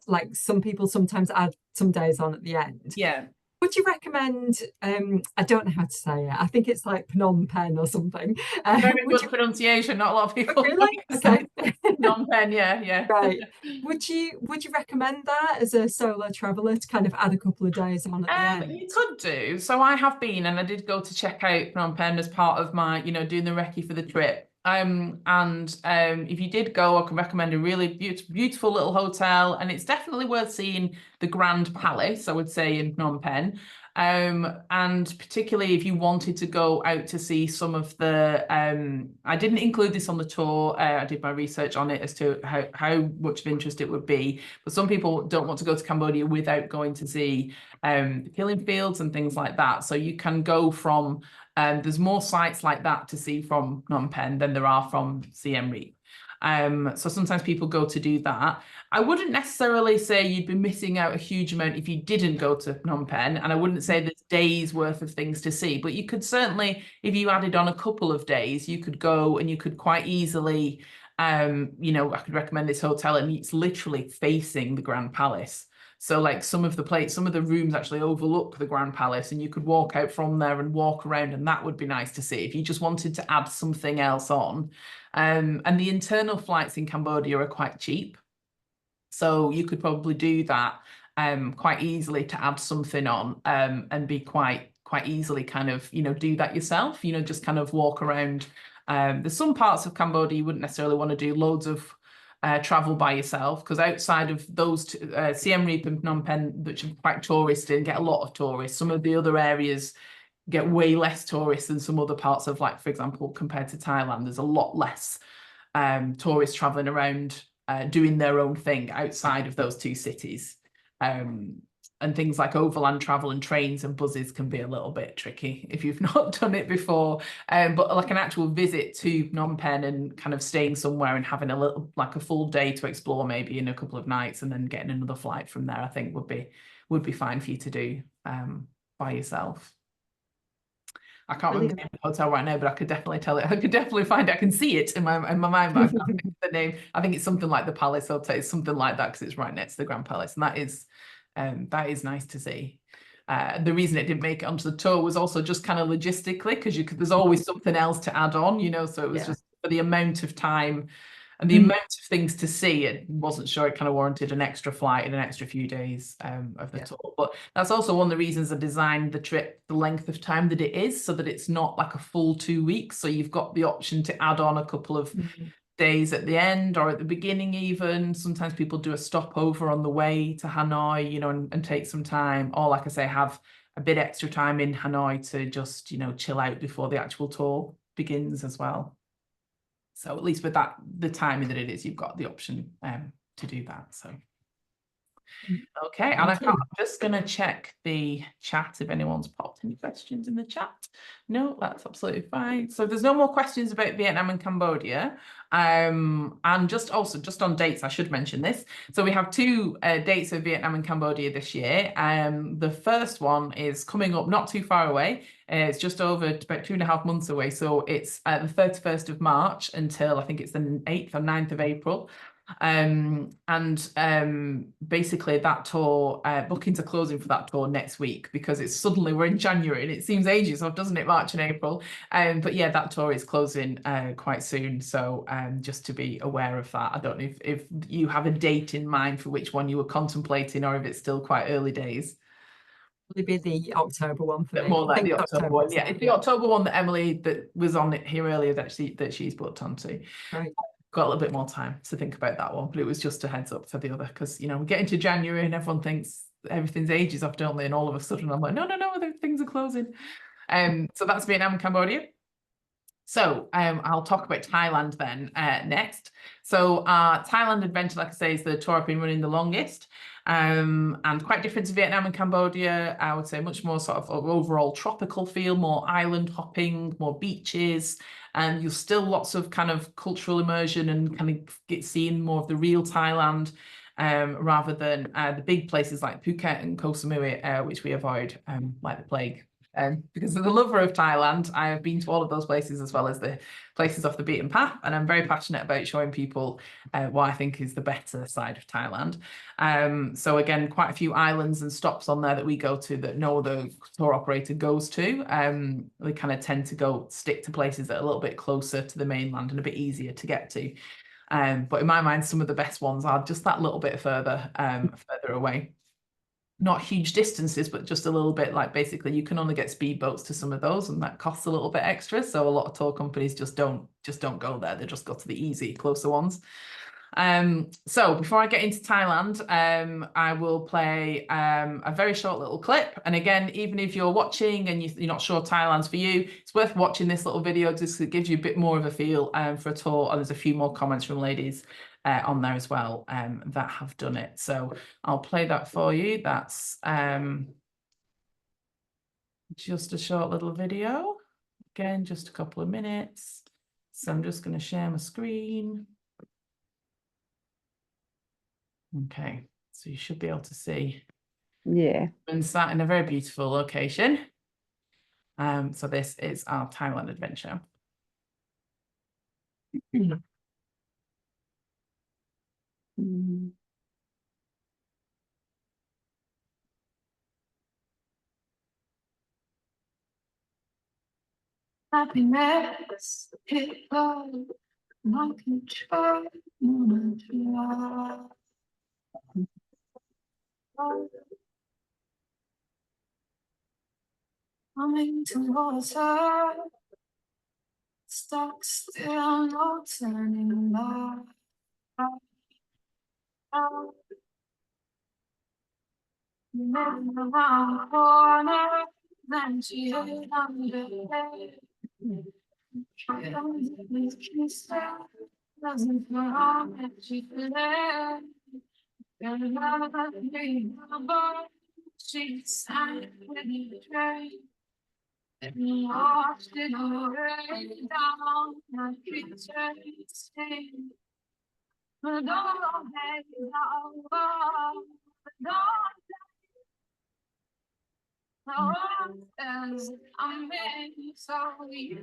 like some people sometimes add some days on at the end. Yeah. Would you recommend, I don't know how to say it, I think it's like Phnom Penh or something. Very good pronunciation, not a lot of people. Really? Okay. Phnom Penh, yeah. Right. Would you recommend that as a solo traveller to kind of add a couple of days on at the end? You could do. So I have been, and I did go to check out Phnom Penh as part of my, you know, doing the recce for the trip. If you did go, I can recommend a really beautiful little hotel, and it's definitely worth seeing the Grand Palace, I would say, in Phnom Penh. And particularly if you wanted to go out to see some of the, I didn't include this on the tour. I did my research on it as to how much of interest it would be. But some people don't want to go to Cambodia without going to see the killing fields and things like that. So you can go from, there's more sites like that to see from Phnom Penh than there are from Siem Reap. So sometimes people go to do that. I wouldn't necessarily say you'd be missing out a huge amount if you didn't go to Phnom Penh, and I wouldn't say there's days worth of things to see, but you could certainly, if you added on a couple of days, you could go and you could quite easily, you know, I could recommend this hotel, and it's literally facing the Grand Palace. So like some of the rooms actually overlook the Grand Palace, and you could walk out from there and walk around, and that would be nice to see if you just wanted to add something else on. And the internal flights in Cambodia are quite cheap. So you could probably do that quite easily to add something on and be quite easily kind of, you know, do that yourself, you know, just kind of walk around. There's some parts of Cambodia you wouldn't necessarily want to do loads of travel by yourself, because outside of those Siem Reap and Phnom Penh, which are quite touristy and get a lot of tourists, some of the other areas get way less tourists than some other parts of, like, for example, compared to Thailand, there's a lot less tourists traveling around doing their own thing outside of those two cities. And things like overland travel and trains and buses can be a little bit tricky if you've not done it before. But like an actual visit to Phnom Penh and kind of staying somewhere and having a little, like a full day to explore maybe in a couple of nights and then getting another flight from there, I think would be fine for you to do by yourself. I can't remember the name of the hotel right now, but I could definitely tell it. I could definitely find it. I can see it in my mind, but I can't think of the name. I think it's something like the Palace Hotel. It's something like that because it's right next to the Grand Palace, and that is nice to see. The reason it didn't make it onto the tour was also just kind of logistically, because there's always something else to add on, you know. So it was just for the amount of time and the amount of things to see, it wasn't sure it kind of warranted an extra flight and an extra few days of the tour. But that's also one of the reasons I designed the trip the length of time that it is, so that it's not like a full 2 weeks. So you've got the option to add on a couple of days at the end or at the beginning even. Sometimes people do a stopover on the way to Hanoi, you know, and take some time, or like I say, have a bit extra time in Hanoi to just, you know, chill out before the actual tour begins as well. So at least with that, the timing that it is, you've got the option to do that. So okay, and I'm just going to check the chat if anyone's popped any questions in the chat. No, that's absolutely fine. So there's no more questions about Vietnam and Cambodia. And just on dates, I should mention this. So we have two dates of Vietnam and Cambodia this year. The first one is coming up not too far away. It's just over about 2.5 months away. So it's the 31st of March until I think it's the 8th or 9th of April. Basically that tour, bookings are closing for that tour next week, because it's suddenly we're in January and it seems ages off, doesn't it? March and April. But yeah, that tour is closing quite soon. So just to be aware of that. I don't know if you have a date in mind for which one you were contemplating, or if it's still quite early days. It'll be the October one for me. More like the October one. Yeah, so, it's the October one that Emily, that was on it here earlier, that she's booked onto. Right. Got a little bit more time to think about that one, but it was just a heads up for the other, because, you know, we get into January and everyone thinks everything's ages off, don't they? And all of a sudden I'm like, no, things are closing. So that's Vietnam and Cambodia. So I'll talk about Thailand then next. So Thailand Adventure, like I say, is the tour I've been running the longest, and quite different to Vietnam and Cambodia. I would say much more sort of overall tropical feel, more island hopping, more beaches, and you'll still lots of kind of cultural immersion and kind of seeing more of the real Thailand, rather than the big places like Phuket and Koh Samui, which we avoid like the plague. Because as a lover of Thailand, I have been to all of those places as well as the places off the beaten path, and I'm very passionate about showing people what I think is the better side of Thailand. So again, quite a few islands and stops on there that we go to that no other tour operator goes to. They kind of tend to stick to places that are a little bit closer to the mainland and a bit easier to get to. But in my mind, some of the best ones are just that little bit further away. Not huge distances, but just a little bit, like basically you can only get speedboats to some of those, and that costs a little bit extra. So a lot of tour companies just don't go there. They just go to the easy, closer ones. So before I get into Thailand, I will play a very short little clip. And again, even if you're watching and you're not sure Thailand's for you, it's worth watching this little video just 'cause it gives you a bit more of a feel for a tour. And there's a few more comments from ladies on there as well that have done it. So I'll play that for you. That's just a short little video. Again, just a couple of minutes. So I'm just going to share my screen. Okay, so you should be able to see. Yeah. And sat in a very beautiful location. So this is our Thailand adventure. Mm. Happiness, people, I can try, coming towards her, stuck still, no turning back. Moving around the corner, then she hid under bed. Doesn't feel like she fled. She sang with the train. And washed it away down my picture stain. But don't hang out, as I'm in, so you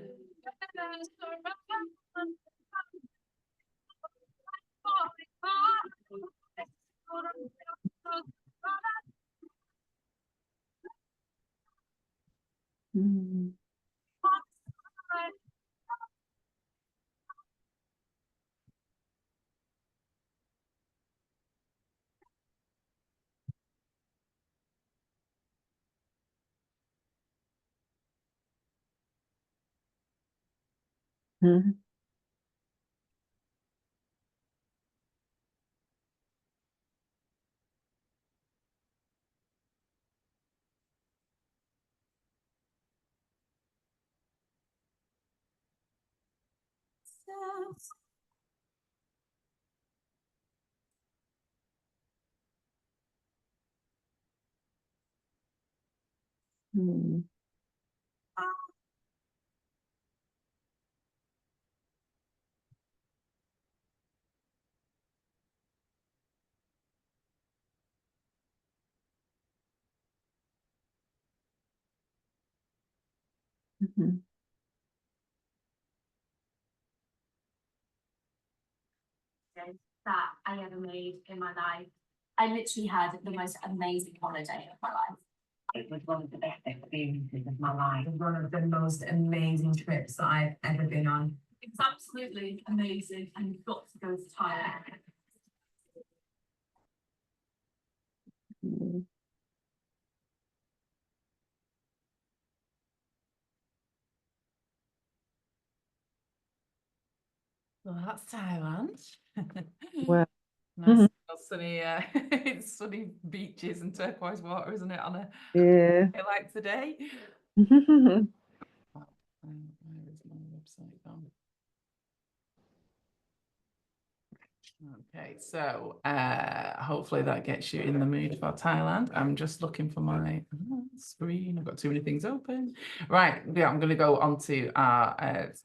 Mm. Mhm. Mm. Mhm. that I ever made in my life. I literally had the most amazing holiday of my life. It was one of the best experiences of my life. One of the most amazing trips that I've ever been on. It's absolutely amazing, and you've got to go to Thailand. Mm. Well, that's Thailand. Wow. Nice sunny, it's sunny beaches and turquoise water, isn't it, on a Yeah. day like today? Mhm. Where is my website gone? Okay, so hopefully that gets you in the mood for Thailand. I'm just looking for my screen. I've got too many things open. Right, yeah, I'm going to go onto our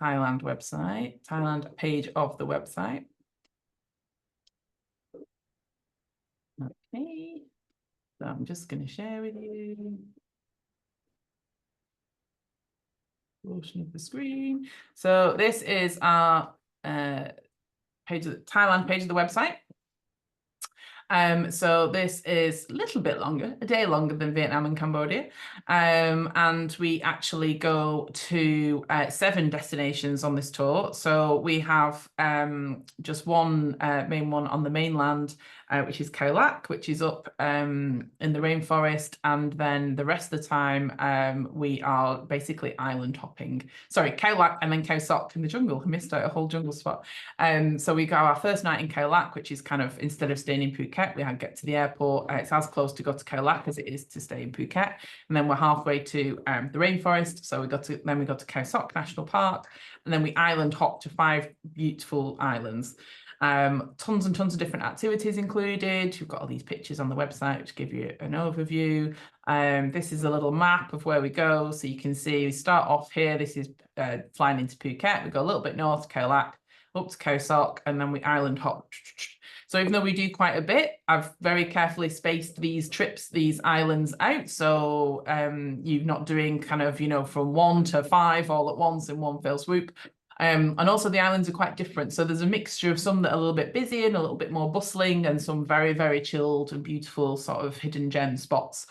Thailand website, Thailand page of the website. Okay, so I'm just going to share with you a portion of the screen. So this is our page of the Thailand page of the website. So this is a little bit longer, a day longer than Vietnam and Cambodia. And we actually go to 7 destinations on this tour. So we have just one main one on the mainland, which is Khao Lak, which is up in the rainforest. And then the rest of the time, we are basically island hopping. Sorry, Khao Lak and then Khao Sok in the jungle. I missed out a whole jungle spot. So we go our first night in Khao Lak, which is kind of, instead of staying in Phuket, we get to the airport. It's as close to go to Khao Lak as it is to stay in Phuket. And then we're halfway to the rainforest. So we go to Khao Sok National Park, and then we island hop to 5 beautiful islands. Tons and tons of different activities included. You've got all these pictures on the website which give you an overview. This is a little map of where we go, so you can see we start off here. This is flying into Phuket. We go a little bit north, Khao Lak, up to Khao Sok, and then we island hop. So even though we do quite a bit, I've very carefully spaced these trips, these islands out. So you're not doing kind of, from 1 to 5 all at once in one fell swoop. And also the islands are quite different. So there's a mixture of some that are a little bit busy and a little bit more bustling, and some very, very chilled and beautiful sort of hidden gem spots.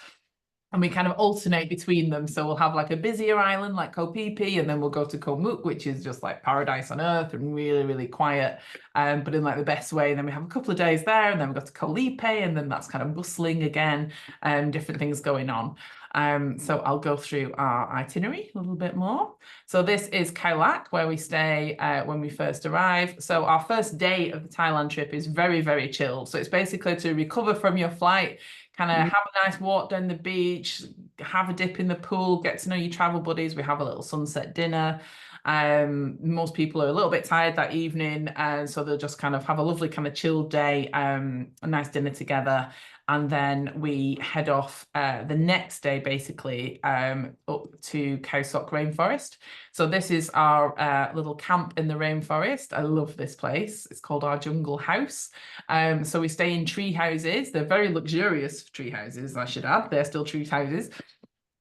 And we kind of alternate between them. So we'll have like a busier island like Koh Phi Phi, and then we'll go to Koh Mook, which is just like paradise on earth and really, really quiet, but in like the best way. And then we have a couple of days there, and then we go to Koh Lipe, and then that's kind of bustling again, different things going on. So I'll go through our itinerary a little bit more. So this is Khao Lak, where we stay when we first arrive. So our first day of the Thailand trip is very, very chilled. So it's basically to recover from your flight, kind of have a nice walk down the beach, have a dip in the pool, get to know your travel buddies. We have a little sunset dinner. Most people are a little bit tired that evening, and so they'll just kind of have a lovely kind of chilled day, a nice dinner together. And then we head off the next day, basically, up to Khao Sok Rainforest. So this is our little camp in the rainforest. I love this place. It's called our jungle house. So we stay in tree houses. They're very luxurious tree houses, I should add. They're still tree houses.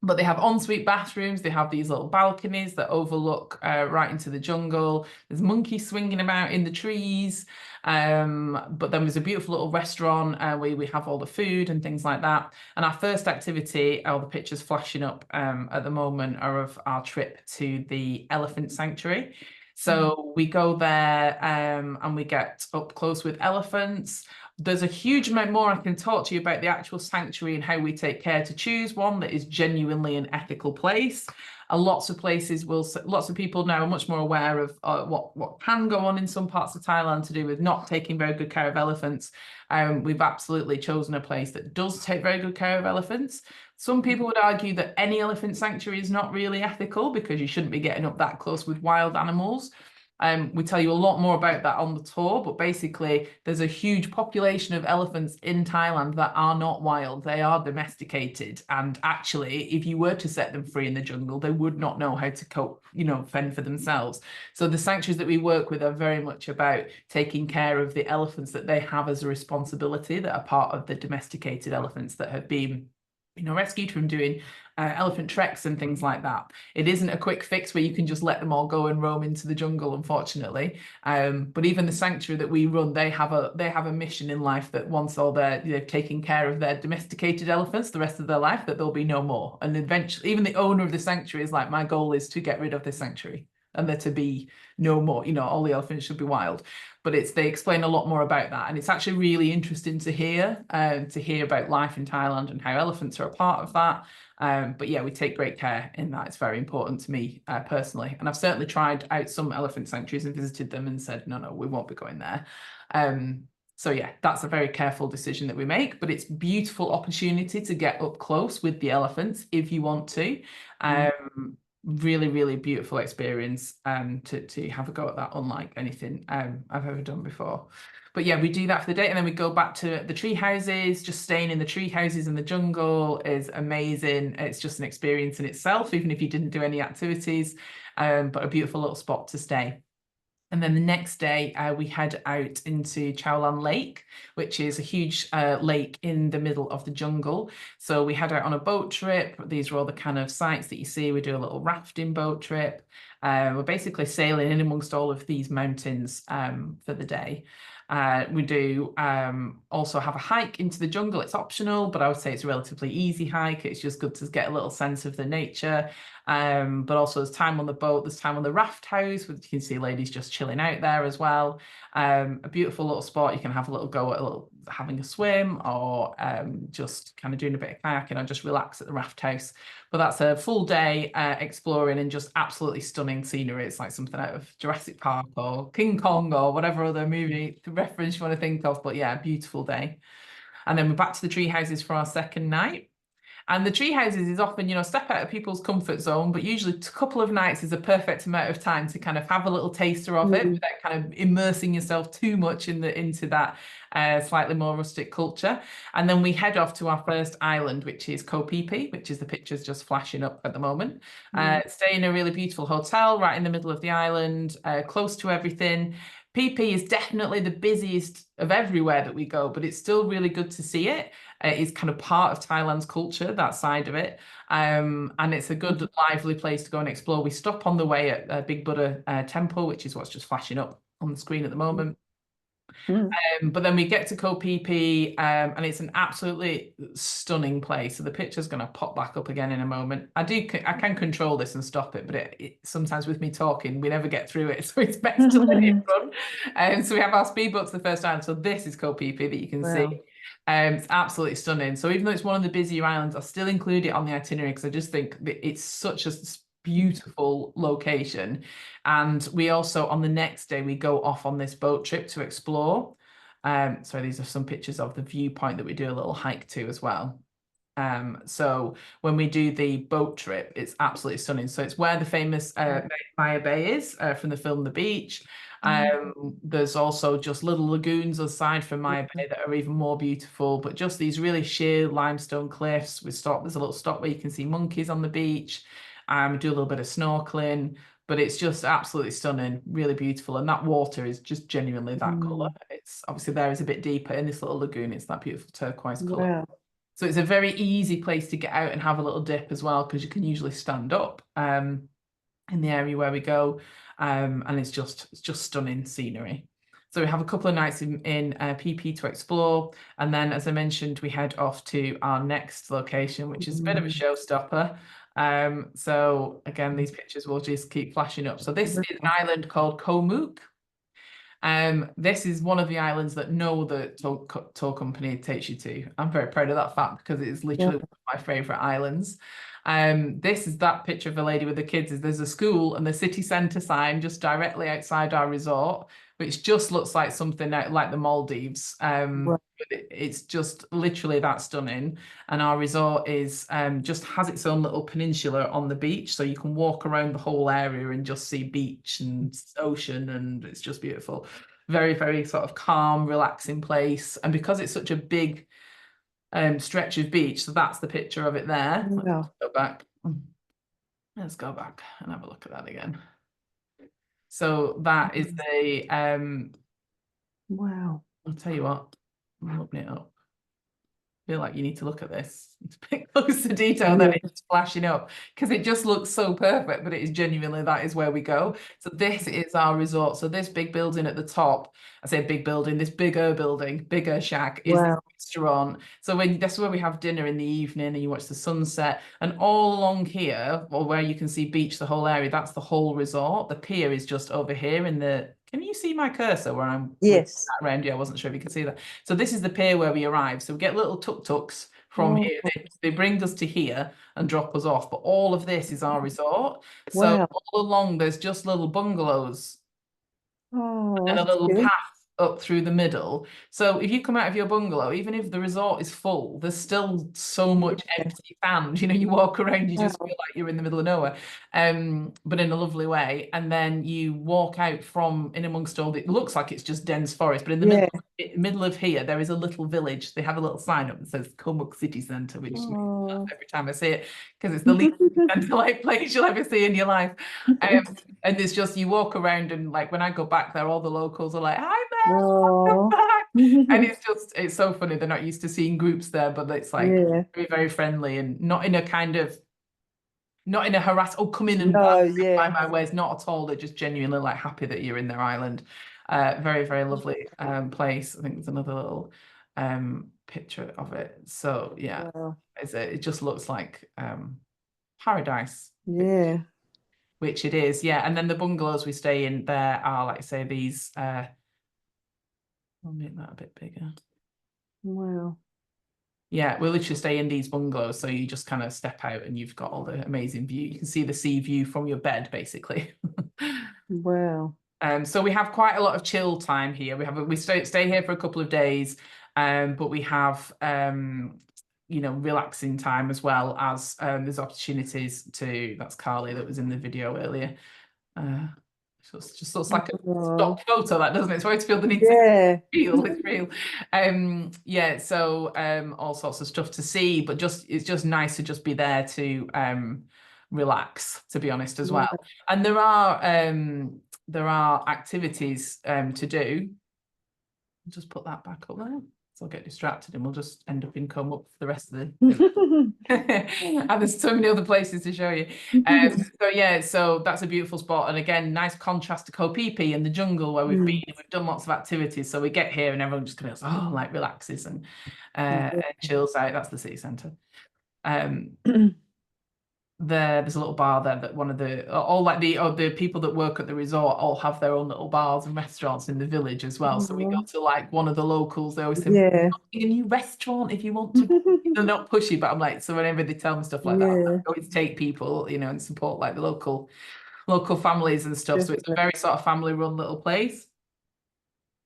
But they have ensuite bathrooms. They have these little balconies that overlook right into the jungle. There's monkeys swinging about in the trees. But then there's a beautiful little restaurant where we have all the food and things like that. And our first activity, all the pictures flashing up at the moment, are of our trip to the elephant sanctuary. So we go there and we get up close with elephants. There's a huge amount more I can talk to you about the actual sanctuary and how we take care to choose one that is genuinely an ethical place. Lots of places lots of people now are much more aware of what can go on in some parts of Thailand to do with not taking very good care of elephants. We've absolutely chosen a place that does take very good care of elephants. Some people would argue that any elephant sanctuary is not really ethical because you shouldn't be getting up that close with wild animals. We tell you a lot more about that on the tour, but basically there's a huge population of elephants in Thailand that are not wild. They are domesticated. And actually, if you were to set them free in the jungle, they would not know how to cope, fend for themselves. So the sanctuaries that we work with are very much about taking care of the elephants that they have as a responsibility, that are part of the domesticated elephants that have been rescued from doing elephant treks and things like that. It isn't a quick fix where you can just let them all go and roam into the jungle, unfortunately. But even the sanctuary that we run, they have a mission in life that once they've taken care of their domesticated elephants the rest of their life, that there'll be no more. And eventually, even the owner of the sanctuary is like, my goal is to get rid of this sanctuary and there to be no more, all the elephants should be wild. But they explain a lot more about that. And it's actually really interesting to hear about life in Thailand and how elephants are a part of that. But yeah, we take great care in that. It's very important to me personally. And I've certainly tried out some elephant sanctuaries and visited them and said, no, we won't be going there. So yeah, that's a very careful decision that we make, but it's a beautiful opportunity to get up close with the elephants if you want to. Really, really beautiful experience to have a go at that, unlike anything I've ever done before. But yeah, we do that for the day, and then we go back to the tree houses. Just staying in the tree houses in the jungle is amazing. It's just an experience in itself, even if you didn't do any activities, but a beautiful little spot to stay. And then the next day, we head out into Chao Lan Lake, which is a huge lake in the middle of the jungle. So we head out on a boat trip. These are all the kind of sites that you see. We do a little rafting boat trip. We're basically sailing in amongst all of these mountains for the day. We do also have a hike into the jungle. It's optional, but I would say it's a relatively easy hike. It's just good to get a little sense of the nature. But also there's time on the boat, there's time on the raft house, which you can see ladies just chilling out there as well. A beautiful little spot. You can have a little go at having a swim or just kind of doing a bit of kayaking or just relax at the raft house. But that's a full day exploring and just absolutely stunning scenery. It's like something out of Jurassic Park or King Kong or whatever other movie reference you want to think of. But yeah, beautiful day. And then we're back to the tree houses for our second night. And the tree houses is often, step out of people's comfort zone, but usually a couple of nights is a perfect amount of time to kind of have a little taster of it without kind of immersing yourself too much into that slightly more rustic culture. And then we head off to our first island, which is Koh Phi Phi, which is the pictures just flashing up at the moment. Stay in a really beautiful hotel right in the middle of the island, close to everything. Phi Phi is definitely the busiest of everywhere that we go, but it's still really good to see it. It's kind of part of Thailand's culture, that side of it. And it's a good, lively place to go and explore. We stop on the way at Big Buddha Temple, which is what's just flashing up on the screen at the moment. But then we get to Koh Phi Phi, and it's an absolutely stunning place. So the picture's going to pop back up again in a moment. I can control this and stop it, but it sometimes with me talking, we never get through it. So it's best to let it run. So we have our speedboats the first island. So this is Koh Phi Phi that you can see. It's absolutely stunning. So even though it's one of the busier islands, I still include it on the itinerary because I just think that it's such a beautiful location. And we also, on the next day, we go off on this boat trip to explore. So these are some pictures of the viewpoint that we do a little hike to as well. So when we do the boat trip, it's absolutely stunning. So it's where the famous Maya Bay is from the film The Beach. There's also just little lagoons aside from Maya Bay that are even more beautiful, but just these really sheer limestone cliffs. There's a little stop where you can see monkeys on the beach. Do a little bit of snorkeling, but it's just absolutely stunning, really beautiful. And that water is just genuinely that colour. It's obviously there is a bit deeper in this little lagoon. It's that beautiful turquoise colour. So it's a very easy place to get out and have a little dip as well, because you can usually stand up in the area where we go. And it's just stunning scenery. So we have a couple of nights in Phi Phi to explore. And then, as I mentioned, we head off to our next location, which is a bit of a showstopper. So again, these pictures will just keep flashing up. So this is an island called Koh Mook. This is one of the islands that no other tour company takes you to. I'm very proud of that fact because it is literally one of my favourite islands. This is that picture of the lady with the kids. There's a school and the city centre sign just directly outside our resort, which just looks like something like the Maldives. It's just literally that stunning. And our resort is just has its own little peninsula on the beach, so you can walk around the whole area and just see beach and ocean, and it's just beautiful. Very, very sort of calm, relaxing place. And because it's such a big stretch of beach, so that's the picture of it there. Let's go back. Let's go back and have a look at that again. So that is the Wow. I'll tell you what, I'm opening it up. I feel like you need to look at this. It's a bit closer detail than it's flashing up because it just looks so perfect, but it is genuinely, that is where we go. So this is our resort. So this big building at the top, I say big building, this bigger shack is the restaurant. So that's where we have dinner in the evening and you watch the sunset. And all along here, or where you can see beach, the whole area, that's the whole resort. The pier is just over here in the, can you see my cursor where I'm around? Yeah, I wasn't sure if you could see that. So this is the pier where we arrive. So we get little tuk-tuks from here. They bring us to here and drop us off. But all of this is our resort. So all along, there's just little bungalows and a little path up through the middle. So if you come out of your bungalow, even if the resort is full, there's still so much empty sand. You walk around, you just feel like you're in the middle of nowhere, but in a lovely way. And then you walk out from in amongst all it looks like it's just dense forest, but in the middle of here, there is a little village. They have a little sign up that says Koh Mook City Centre, which makes me laugh every time I see it because it's the least centre-like place you'll ever see in your life. And it's just, you walk around and like when I go back there, all the locals are like, hi there, welcome back. And it's so funny. They're not used to seeing groups there, but it's like very, very friendly and not in a harass, come in and buy my wares, not at all. They're just genuinely like happy that you're in their island. Very, very lovely place. I think there's another little picture of it. So yeah, it just looks like paradise. Which it is, and then the bungalows we stay in there are, like I say, these I'll make that a bit bigger. Wow. Yeah, we literally stay in these bungalows, so you just kind of step out and you've got all the amazing view. You can see the sea view from your bed, basically. Wow. So we have quite a lot of chill time here. We stay here for a couple of days, but we have you know, relaxing time as well as there's opportunities to. That's Carly that was in the video earlier. Just looks like a stock photo, that doesn't it? It's hard to feel the need to Yeah. feel it's real. Yeah, so all sorts of stuff to see, but it's just nice to just be there to relax, to be honest, as well. And there are activities to do. Just put that back up there. So I'll get distracted and we'll just end up in Come Up for the rest of the and there's so many other places to show you. So yeah, so that's a beautiful spot, and again, nice contrast to Koh Phi Phi and the jungle where we've been. We've done lots of activities, so we get here and everyone just goes, oh, like relaxes and chills out. That's the city centre. There's a little bar there that one of the people that work at the resort all have their own little bars and restaurants in the village as well. So we go to like one of the locals. They always say, Yeah. a new restaurant if you want to. They're not pushy, but I'm like, so whenever they tell me stuff like that, I always take people, you know, and support like the local families and stuff. So it's a very sort of family run little place.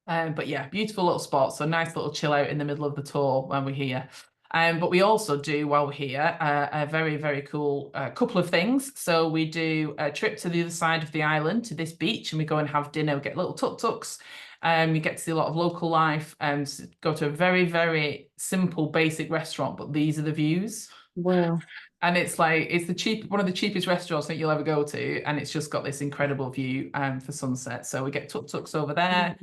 But yeah, beautiful little spot. So nice little chill out in the middle of the tour when we're here. But we also do, while we're here, a very, very cool couple of things. So we do a trip to the other side of the island, to this beach, and we go and have dinner. We get little tuk-tuks. You get to see a lot of local life and go to a very, very simple, basic restaurant, but these are the views. Wow. And it's like, it's one of the cheapest restaurants that you'll ever go to, and it's just got this incredible view for sunset. So we get tuk-tuks over there.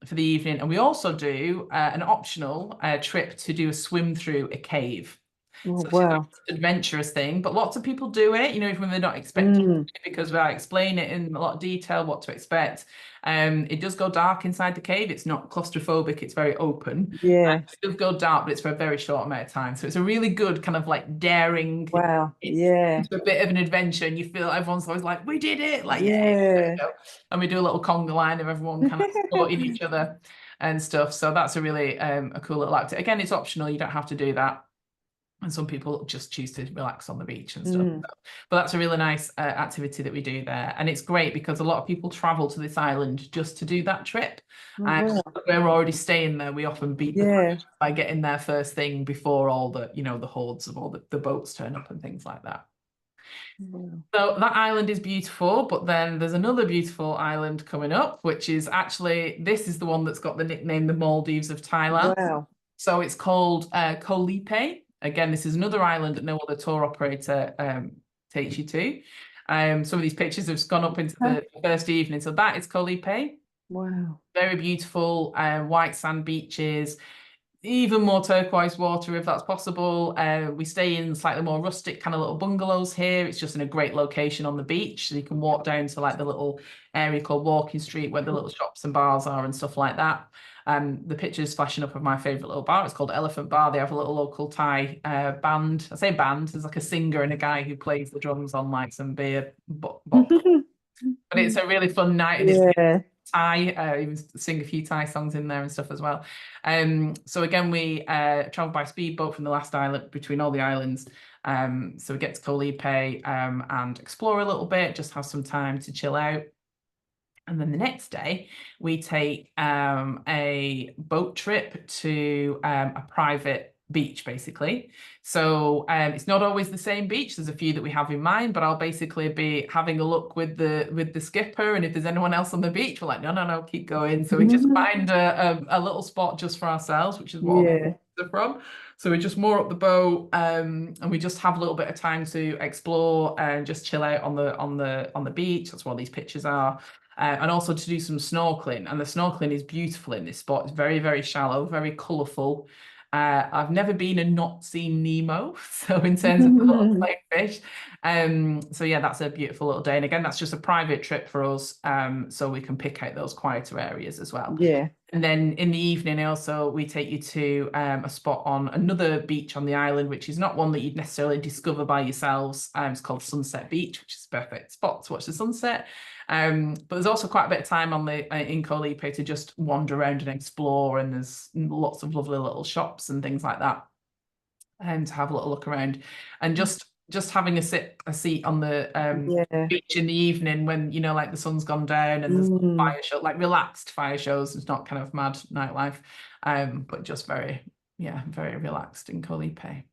For the evening, and we also do an optional trip to do a swim through a cave. So it's an adventurous thing, but lots of people do it, you know, even when they're not expecting it, because I explain it in a lot of detail what to expect. It does go dark inside the cave. It's not claustrophobic, it's very open. Yeah. It does go dark, but it's for a very short amount of time. So it's a really good kind of like daring. Wow. Yeah. It's a bit of an adventure, and you feel everyone's always like, we did it, like Yeah. and we do a little conga line of everyone kind of supporting each other and stuff. So that's a really a cool little activity. Again, it's optional, you don't have to do that. And some people just choose to relax on the beach and stuff. But that's a really nice activity that we do there. And it's great because a lot of people travel to this island just to do that trip. And we're already staying there. We often beat the crowd by getting there first thing before all the, you know, the hordes of all the boats turn up and things like that. So that island is beautiful, but then there's another beautiful island coming up, which is actually, this is the one that's got the nickname the Maldives of Thailand. Wow. So it's called Koh Lipe. Again, this is another island that no other tour operator takes you to. Some of these pictures have gone up into the first evening. So that is Koh Lipe. Wow. Very beautiful white sand beaches, even more turquoise water if that's possible. We stay in slightly more rustic kind of little bungalows here. It's just in a great location on the beach. So you can walk down to like the little area called Walking Street where the little shops and bars are and stuff like that. The picture's flashing up of my favourite little bar. It's called Elephant Bar. They have a little local Thai band. I say band, there's like a singer and a guy who plays the drums on like some beer box. But it's a really fun night. And it's Thai, even sing a few Thai songs in there and stuff as well. So again, we travel by speedboat from the last island between all the islands. So we get to Koh Lipe and explore a little bit, just have some time to chill out. And then the next day, we take a boat trip to a private beach, basically. So it's not always the same beach. There's a few that we have in mind, but I'll basically be having a look with the skipper, and if there's anyone else on the beach, we're like, no, keep going. So we just find a little spot just for ourselves, which is what they're from. So we just moor up the boat, and we just have a little bit of time to explore and just chill out on the beach. That's what these pictures are. And also to do some snorkeling, and the snorkeling is beautiful in this spot. It's very, very shallow, very colourful. I've never been and not seen Nemo, so in terms of the little playing fish. So yeah, that's a beautiful little day. And again, that's just a private trip for us, so we can pick out those quieter areas as well. And then in the evening, also, we take you to a spot on another beach on the island, which is not one that you'd necessarily discover by yourselves. It's called Sunset Beach, which is a perfect spot to watch the sunset. But there's also quite a bit of time on the in Koh Lipe to just wander around and explore, and there's lots of lovely little shops and things like that, and to have a little look around, and just having a seat on the Yeah. beach in the evening when, you know, like the sun's gone down and there's Mm. fire show, like relaxed fire shows. It's not kind of mad nightlife, but just very relaxed in Koh Lipe.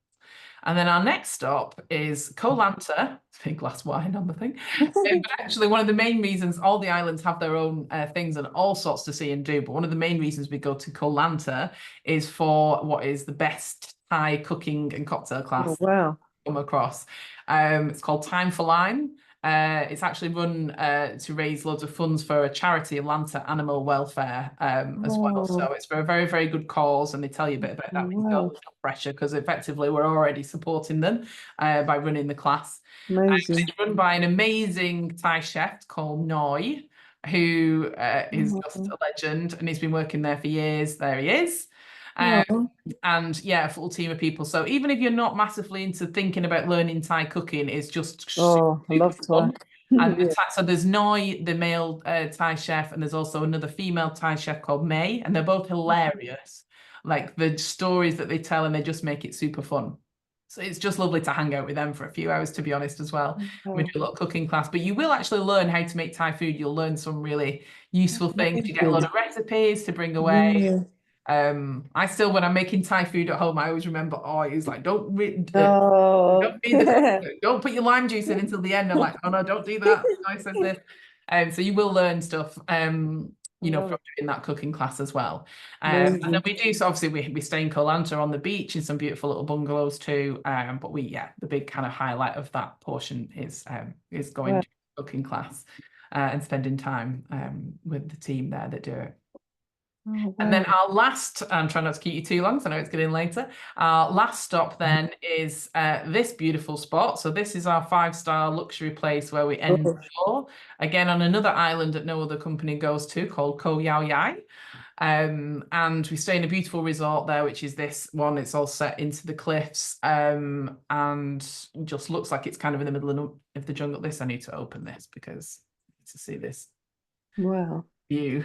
And then our next stop is Koh Lanta. Big glass wine on the thing. But actually, one of the main reasons, all the islands have their own things and all sorts to see and do, but one of the main reasons we go to Koh Lanta is for what is the best Thai cooking and cocktail class Oh, wow. come across. It's called Time for Lime. It's actually run to raise loads of funds for a charity, Lanta Animal Welfare, as well. Oh. So it's for a very, very good cause, and they tell you a bit about that when you go Wow. with no pressure, because effectively we're already supporting them by running the class. Amazing. It's run by an amazing Thai chef called Noi, who is just a legend, and he's been working there for years. There he is. Oh. And yeah, a full team of people. So even if you're not massively into thinking about learning Thai cooking, it's just Oh, I love fun. Thai. And Yeah. so there's Noi, the male Thai chef, and there's also another female Thai chef called May, and they're both hilarious. Like the stories that they tell, and they just make it super fun. So it's just lovely to hang out with them for a few hours, to be honest, as well. We do a lot of cooking class, but you will actually learn how to make Thai food. You'll learn some really useful things. You get a lot of recipes to bring away. Yeah. I still, when I'm making Thai food at home, I always remember, he's like, don't Oh. don't put your lime juice in until the end. I'm like, oh no, don't do that. I said this. So you will learn stuff, you know, from doing that cooking class as well. And then we do, so obviously we stay in Koh Lanta on the beach in some beautiful little bungalows too. But the big kind of highlight of that portion is going to cooking class and spending time with the team there that do it. Oh, and then our last, I'm trying not to keep you too long, so I know it's getting later. Our last stop then is this beautiful spot. So this is our 5-star luxury place where we end the tour. Again, on another island that no other company goes to, called Koh Yao Yai. And we stay in a beautiful resort there, which is this one. It's all set into the cliffs, and just looks like it's kind of in the middle of the jungle. I need to open this because to see this view.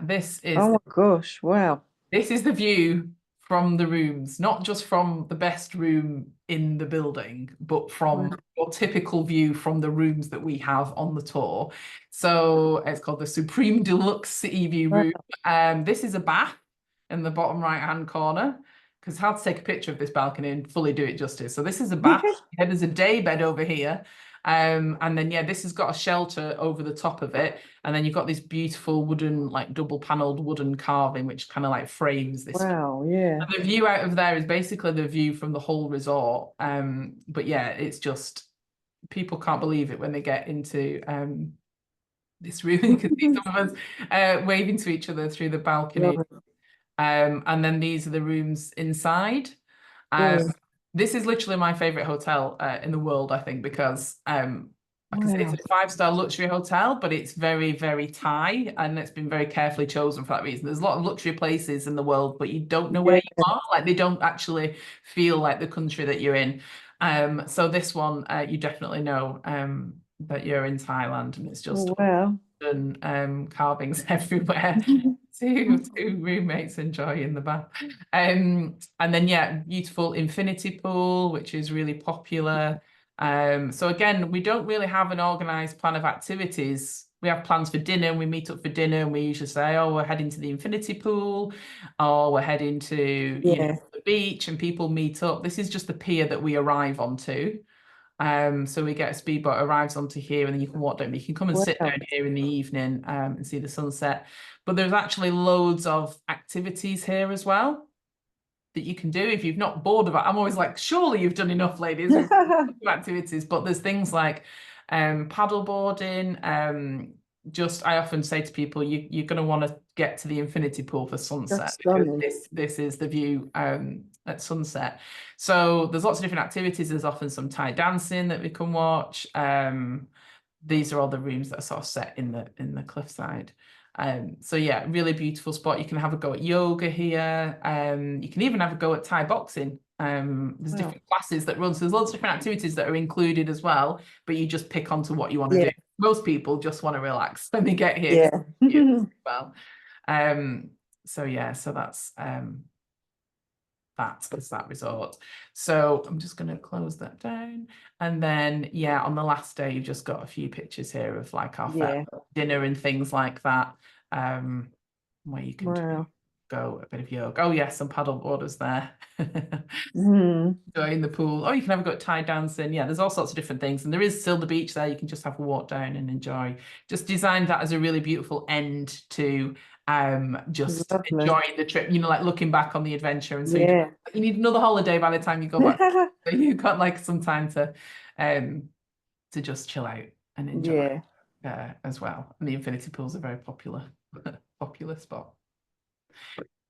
This is oh my gosh, wow. This is the view from the rooms, not just from the best room in the building, but from your typical view from the rooms that we have on the tour. So it's called the Supreme Deluxe City View room. This is a bath in the bottom right-hand corner, because it's hard to take a picture of this balcony and fully do it justice. So this is a bath. There's a day bed over here. And then this has got a shelter over the top of it, and then you've got this beautiful wooden, like double paneled wooden carving, which kind of like frames this. Wow, yeah. And the view out of there is basically the view from the whole resort. But yeah, it's just, people can't believe it when they get into this room. You can see some of us waving to each other through the balcony. And then these are the rooms inside. This is literally my favorite hotel in the world, I think, because like I say, it's a 5-star luxury hotel, but it's very, very Thai, and it's been very carefully chosen for that reason. There's a lot of luxury places in the world, but you don't know where you are. Like, they don't actually feel like the country that you're in. So this one, you definitely know that you're in Thailand, and it's just carvings everywhere. Two roommates enjoying the bath. And then beautiful infinity pool, which is really popular. So again, we don't really have an organized plan of activities. We have plans for dinner, and we meet up for dinner, and we usually say, oh, we're heading to the infinity pool, or we're heading to you know, the beach, and people meet up. This is just the pier that we arrive onto. So we get a speedboat, arrives onto here, and then you can walk down. You can come and sit down here in the evening and see the sunset. But there's actually loads of activities here as well that you can do if you've not bored of it. I'm always like, surely you've done enough, ladies, of activities. But there's things like paddle boarding. I often say to people, you're going to want to get to the infinity pool for sunset, because this is the view at sunset. So there's lots of different activities. There's often some Thai dancing that we can watch. These are all the rooms that are sort of set in the cliffside. So yeah, really beautiful spot. You can have a go at yoga here. You can even have a go at Thai boxing. There's different classes that run, so there's lots of different activities that are included as well, but you just pick onto what you want to do. Most people just want to relax when they get here. Yeah. Well, so yeah, so that's that resort. So I'm just going to close that down, and then yeah, on the last day you've just got a few pictures here of like our dinner and things like that, where you can go a bit of yoga. Oh yes, some paddle boarders there. Enjoying the pool. Oh, you can have a go at Thai dancing. Yeah, there's all sorts of different things, and there is still the beach there. You can just have a walk down and enjoy. Just designed that as a really beautiful end to just enjoying the trip, you know, like looking back on the adventure. And so you need another holiday by the time you go back. So you've got like some time to just chill out and enjoy as well. And the infinity pool's a very popular spot.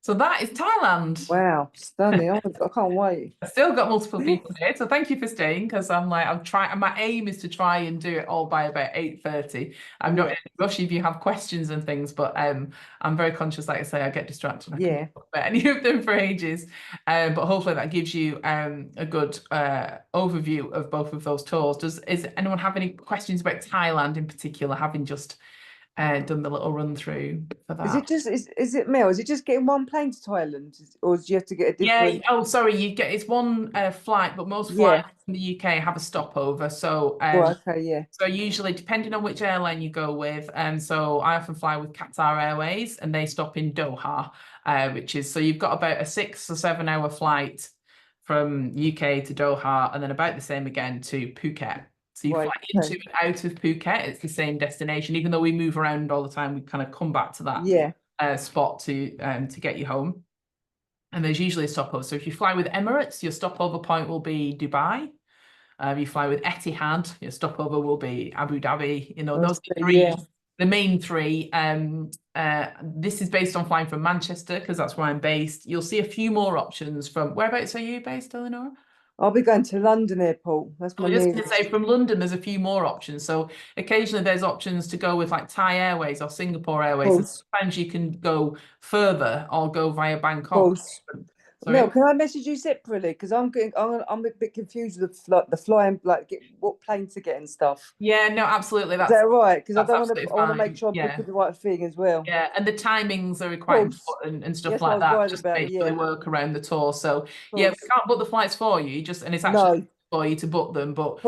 So that is Thailand. Wow, stunning. I can't wait. I've still got multiple people here, so thank you for staying, because I'm trying, my aim is to try and do it all by about 8:30. I'm not in a rush if you have questions and things, but I'm very conscious, like I say, I get distracted. I can't talk about any of them for ages. But hopefully that gives you a good overview of both of those tours. Does anyone have any questions about Thailand in particular, having just done the little run through for that? Is it Mel? Is it just getting one plane to Thailand, or do you have to get a different? Yeah. Oh, sorry. It's one flight, but most flights in the UK have a stopover. So So usually, depending on which airline you go with, so I often fly with Qatar Airways, and they stop in Doha, which is, so you've got about a 6 or 7 hour flight from UK to Doha, and then about the same again to Phuket. So you fly into and out of Phuket, it's the same destination. Even though we move around all the time, we kind of come back to that spot to get you home. And there's usually a stopover. So if you fly with Emirates, your stopover point will be Dubai. You fly with Etihad, your stopover will be Abu Dhabi. You know, those are the main three. This is based on flying from Manchester, because that's where I'm based. You'll see a few more options from, whereabouts are you based, Eleanor? I'll be going to London Airport. That's my just going to say, from London, there's a few more options. So occasionally there's options to go with like Thai Airways or Singapore Airways. And sometimes you can go further or go via Bangkok. Mel, can I message you separately? Because I'm a bit confused with the flying, like what plane to get and stuff. Yeah, no, absolutely. Is that right? Because I want to make sure I book the right thing as well. Yeah, and the timings are quite important and stuff like that. Just make sure they work around the tour. So yeah, we can't book the flights for you. And it's actually for you to book them, but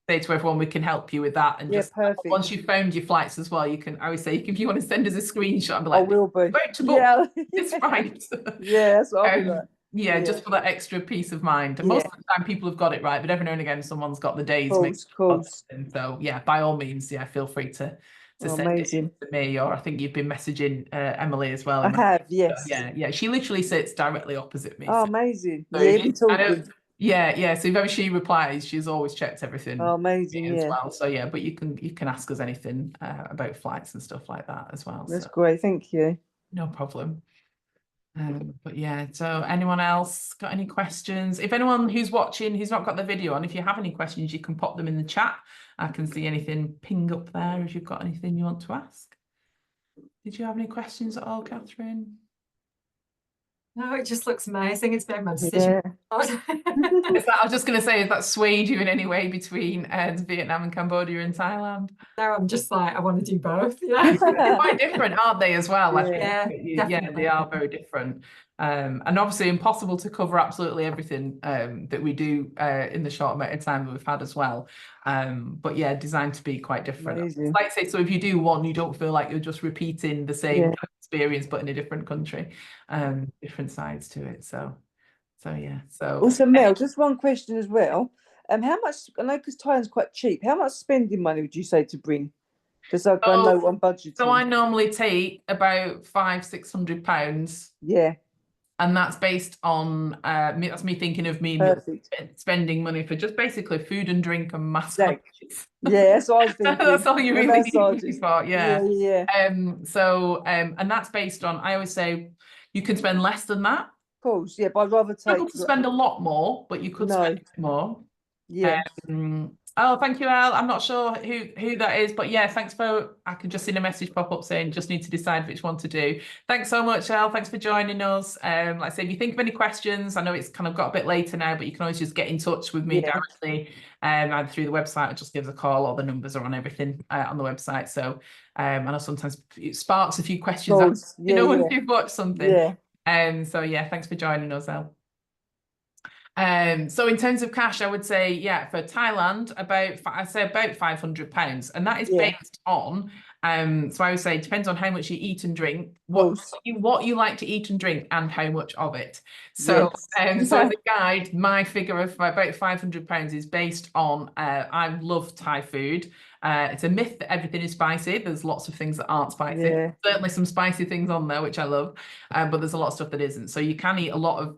say to everyone we can help you with that. And just once you've found your flights as well, you can, I always say, if you want to send us a screenshot and be like, I will be. To book. It's right. That's what I'll be like. Yeah, just for that extra peace of mind. And most of the time people have got it right, but every now and again someone's got the days mixed up. And so yeah, by all means, feel free to send it to me, or I think you've been messaging Emily as well. I have, yes. Yeah, she literally sits directly opposite me. Oh, amazing. So so if ever she replies, she's always checked everything. Oh, amazing, as well. So yeah, but you can ask us anything about flights and stuff like that as well. That's great, thank you. No problem. But yeah, so anyone else got any questions? If anyone who's watching who's not got the video on, if you have any questions, you can pop them in the chat. I can see anything ping up there if you've got anything you want to ask. Did you have any questions at all, Catherine? No, it just looks amazing. It's made my decision. I was just going to say, has that swayed you in any way between Vietnam and Cambodia and Thailand? No, I'm just like, I want to do both. They're quite different, aren't they, as well? Yeah, they are very different. And obviously impossible to cover absolutely everything that we do in the short amount of time that we've had as well. But yeah, designed to be quite different. Amazing. Like I say, so if you do one, you don't feel like you're just repeating the same experience, but in a different country, different sides to it. So yeah. So also, Mel, just one question as well. How much? I know because Thailand's quite cheap. How much spending money would you say to bring? Just so I know what I'm budgeting. So I normally take about £500-600. Yeah. And that's based on that's me thinking of me spending money for just basically food and drink and massages. Yeah, that's what I was thinking. That's all you really need for. Yeah. And that's based on, I always say you can spend less than that. Of course, yeah, but I'd rather take. To spend a lot more, but you could spend more. Yeah. Oh, thank you, Elle. I'm not sure who that is, but yeah, thanks for. I can just see a message pop up saying just need to decide which one to do. Thanks so much, Elle. Thanks for joining us. Like I say, if you think of any questions, I know it's kind of got a bit later now, but you can always just get in touch with me Yeah. directly, either through the website or just give us a call. All the numbers are on everything on the website. So I know sometimes it sparks a few questions after, Course. Yeah, when yeah. you've watched something. Yeah. So yeah, thanks for joining us, Elle. So in terms of cash, I would say, yeah, for Thailand, about £500, and that is Yeah. based on. So I would say it depends on how much you eat and drink, Course. what you like to eat and drink, and how much of it. So, Yes. so as a guide, my figure of about £500 is based on. I love Thai food. It's a myth that everything is spicy. There's lots of things that aren't spicy. Yeah. Certainly some spicy things on there, which I love, but there's a lot of stuff that isn't. So you can eat a lot of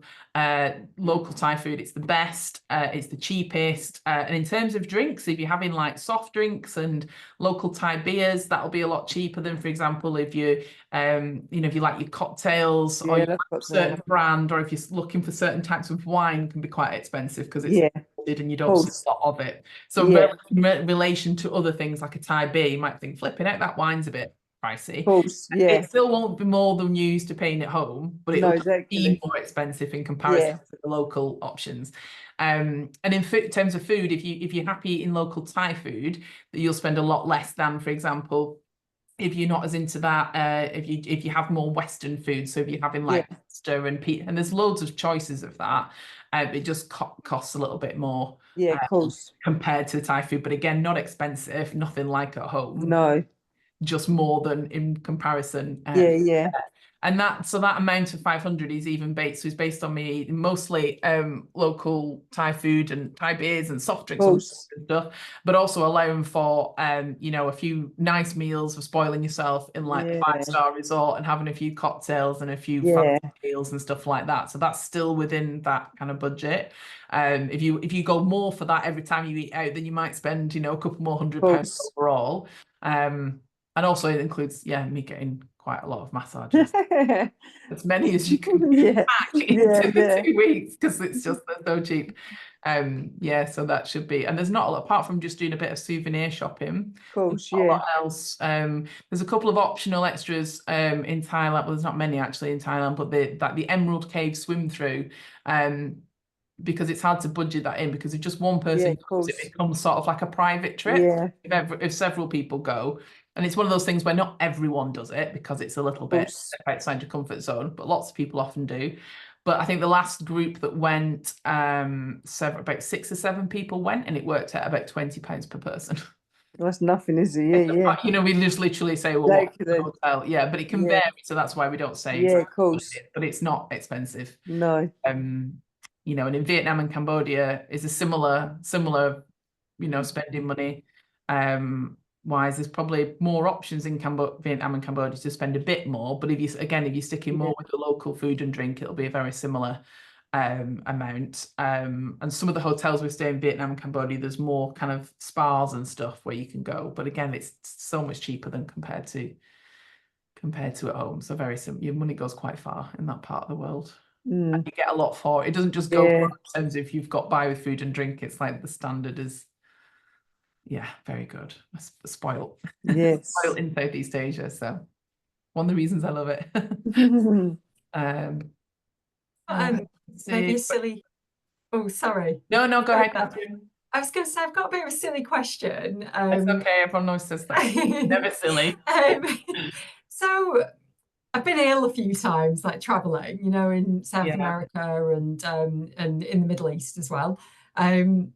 local Thai food. It's the best, it's the cheapest, and in terms of drinks, if you're having like soft drinks and local Thai beers, that'll be a lot cheaper than, for example, if you if you like your cocktails, or Yeah, you that's like a what's certain brand, or if you're looking for certain types of wine, can be quite expensive because it's Yeah. and you don't see Course. a lot of it. So Yeah. in relation to other things like a Thai beer, you might think, flipping out, that wine's a bit pricey. Course. Yeah. It still won't be more than used to paying at home, but No, it'll exactly. be more expensive in comparison Yeah. to the local options. And in terms of food, if you're happy eating local Thai food, you'll spend a lot less than, for example, if you're not as into that, if you have more Western food, so if you're having like pasta and pizza, and there's loads of choices of that, it just costs a little bit more. Yeah, of course. Compared to Thai food, but again, not expensive, nothing like at home. No. Just more than in comparison. Yeah. And that amount of 500 is even based, so it's based on me mostly local Thai food and Thai beers and soft drinks and stuff, but also allowing for a few nice meals for spoiling yourself in like a 5-star resort and having a few cocktails and a few fancy meals and stuff like that. So that's still within that kind of budget. If you go more for that every time you eat out, then you might spend a couple more £100 overall. And also it includes, me getting quite a lot of massages. As many as you can pack into the 2 weeks, because it's just so cheap. So that should be, and there's not a lot, apart from just doing a bit of souvenir shopping. Of course, A lot else. There's a couple of optional extras in Thailand. Well, there's not many actually in Thailand, but the Emerald Cave swim through. Because it's hard to budget that in, because if just one person goes, it becomes sort of like a private trip. If several people go, and it's one of those things where not everyone does it because it's a little bit outside your comfort zone, but lots of people often do. But I think the last group that went, about 6 or 7 people went, and it worked out about £20 per person. That's nothing, is it? Yeah. We just literally say, well, what's the hotel? Yeah, but it can vary, so that's why we don't say exactly, of course. but it's not expensive. No. And in Vietnam and Cambodia is a similar, spending money. Wise, there's probably more options in Vietnam and Cambodia to spend a bit more. But if you're sticking more with the local food and drink, it'll be a very similar amount. And some of the hotels we stay in Vietnam and Cambodia, there's more kind of spas and stuff where you can go. But again, it's so much cheaper than compared to at home. So very similar. Your money goes quite far in that part of the world. And you get a lot for it. It doesn't just go for in terms of if you've got by with food and drink. It's like the standard is, very good. Spoiled. Yes. Spoiled in Southeast Asia. So one of the reasons I love it. Maybe a silly. Oh, sorry. No, go ahead, Catherine. I was going to say, I've got a bit of a silly question. It's okay. Everyone knows this. Never silly. So I've been ill a few times, like traveling, in South America and in the Middle East as well. Have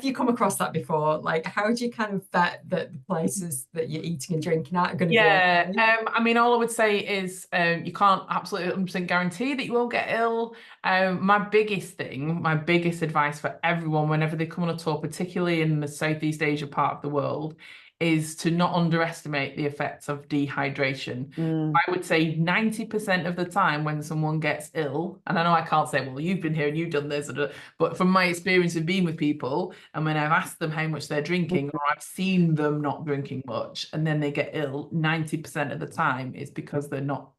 you come across that before? Like, how do you kind of vet that the places that you're eating and drinking at are going to be okay? I mean, all I would say is you can't absolutely 100% guarantee that you won't get ill. My biggest advice for everyone whenever they come on a tour, particularly in the Southeast Asia part of the world, is to not underestimate the effects of dehydration. I would say 90% of the time when someone gets ill, and I know I can't say, well, you've been here and you've done this, but from my experience of being with people, and when I've asked them how much they're drinking, or I've seen them not drinking much, and then they get ill, 90% of the time it's because they're not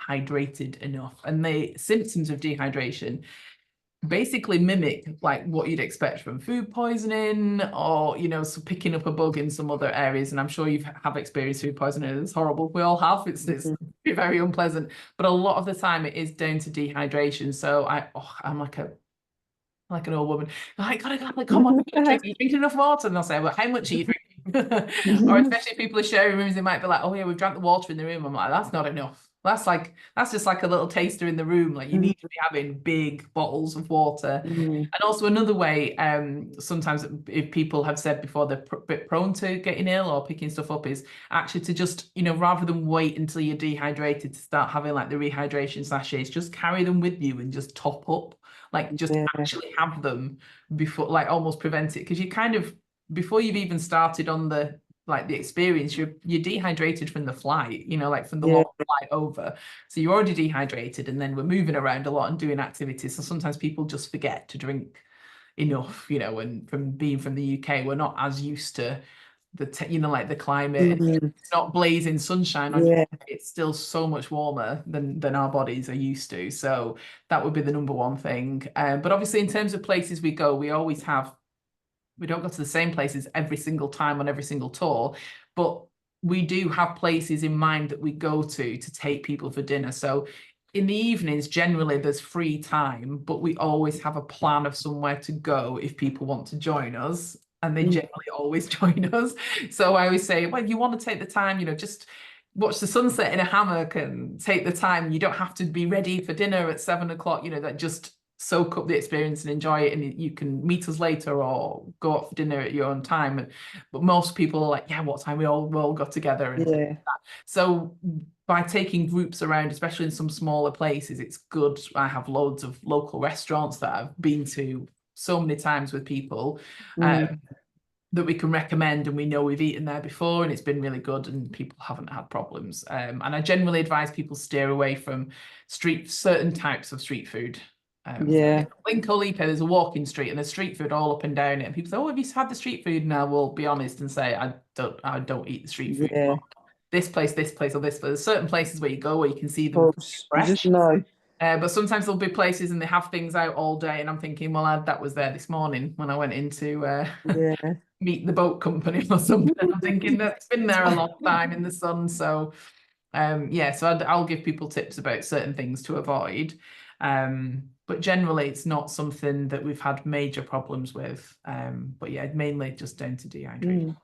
hydrated enough. And the symptoms of dehydration, basically mimic like what you'd expect from food poisoning, or so picking up a bug in some other areas. And I'm sure you have experienced food poisoning. It's horrible. We all have. It's very unpleasant. But a lot of the time it is down to dehydration. So I'm like an old woman. Like, gotta come on, you drink enough water? And they'll say, well, how much are you drinking? Or especially if people are sharing rooms, they might be like, oh yeah, we've drank the water in the room. I'm like, that's not enough. That's just like a little taster in the room. Like, you need to be having big bottles of water. And also another way, sometimes if people have said before they're a bit prone to getting ill or picking stuff up, is actually to just, rather than wait until you're dehydrated to start having like the rehydration sachets, just carry them with you and just top up. Like, just actually have them before, like, almost prevent it, because you kind of, before you've even started on the experience, you're dehydrated from the flight, like from the long flight over. So you're already dehydrated, and then we're moving around a lot and doing activities. So sometimes people just forget to drink enough, and from being from the UK, we're not as used to like the climate. It's not blazing sunshine on you. It's still so much warmer than our bodies are used to. So that would be the number one thing. But obviously, in terms of places we go, we don't go to the same places every single time on every single tour, but we do have places in mind that we go to take people for dinner. So in the evenings, generally there's free time, but we always have a plan of somewhere to go if people want to join us. And they generally always join us. So I always say, well, if you want to take the time, just watch the sunset in a hammock and take the time. You don't have to be ready for dinner at 7 o'clock, that just soak up the experience and enjoy it. And you can meet us later or go out for dinner at your own time. But most people are like, yeah, what time? We'll all got together. And that. So by taking groups around, especially in some smaller places, it's good. I have loads of local restaurants that I've been to so many times with people that we can recommend, and we know we've eaten there before and it's been really good and people haven't had problems. And I generally advise people steer away from certain types of street food. In Colleague, there's a walking street and there's street food all up and down it. And people say, oh, have you had the street food? And I will be honest and say, I don't eat the street food. This place, or this place. There's certain places where you go where you can see them fresh. You just know. But sometimes there'll be places and they have things out all day, and I'm thinking, well, that was there this morning when I went into meet the boat company or something. I'm thinking that's been there a long time in the sun. So so I'll give people tips about certain things to avoid. But generally it's not something that we've had major problems with. But yeah, mainly just down to dehydration.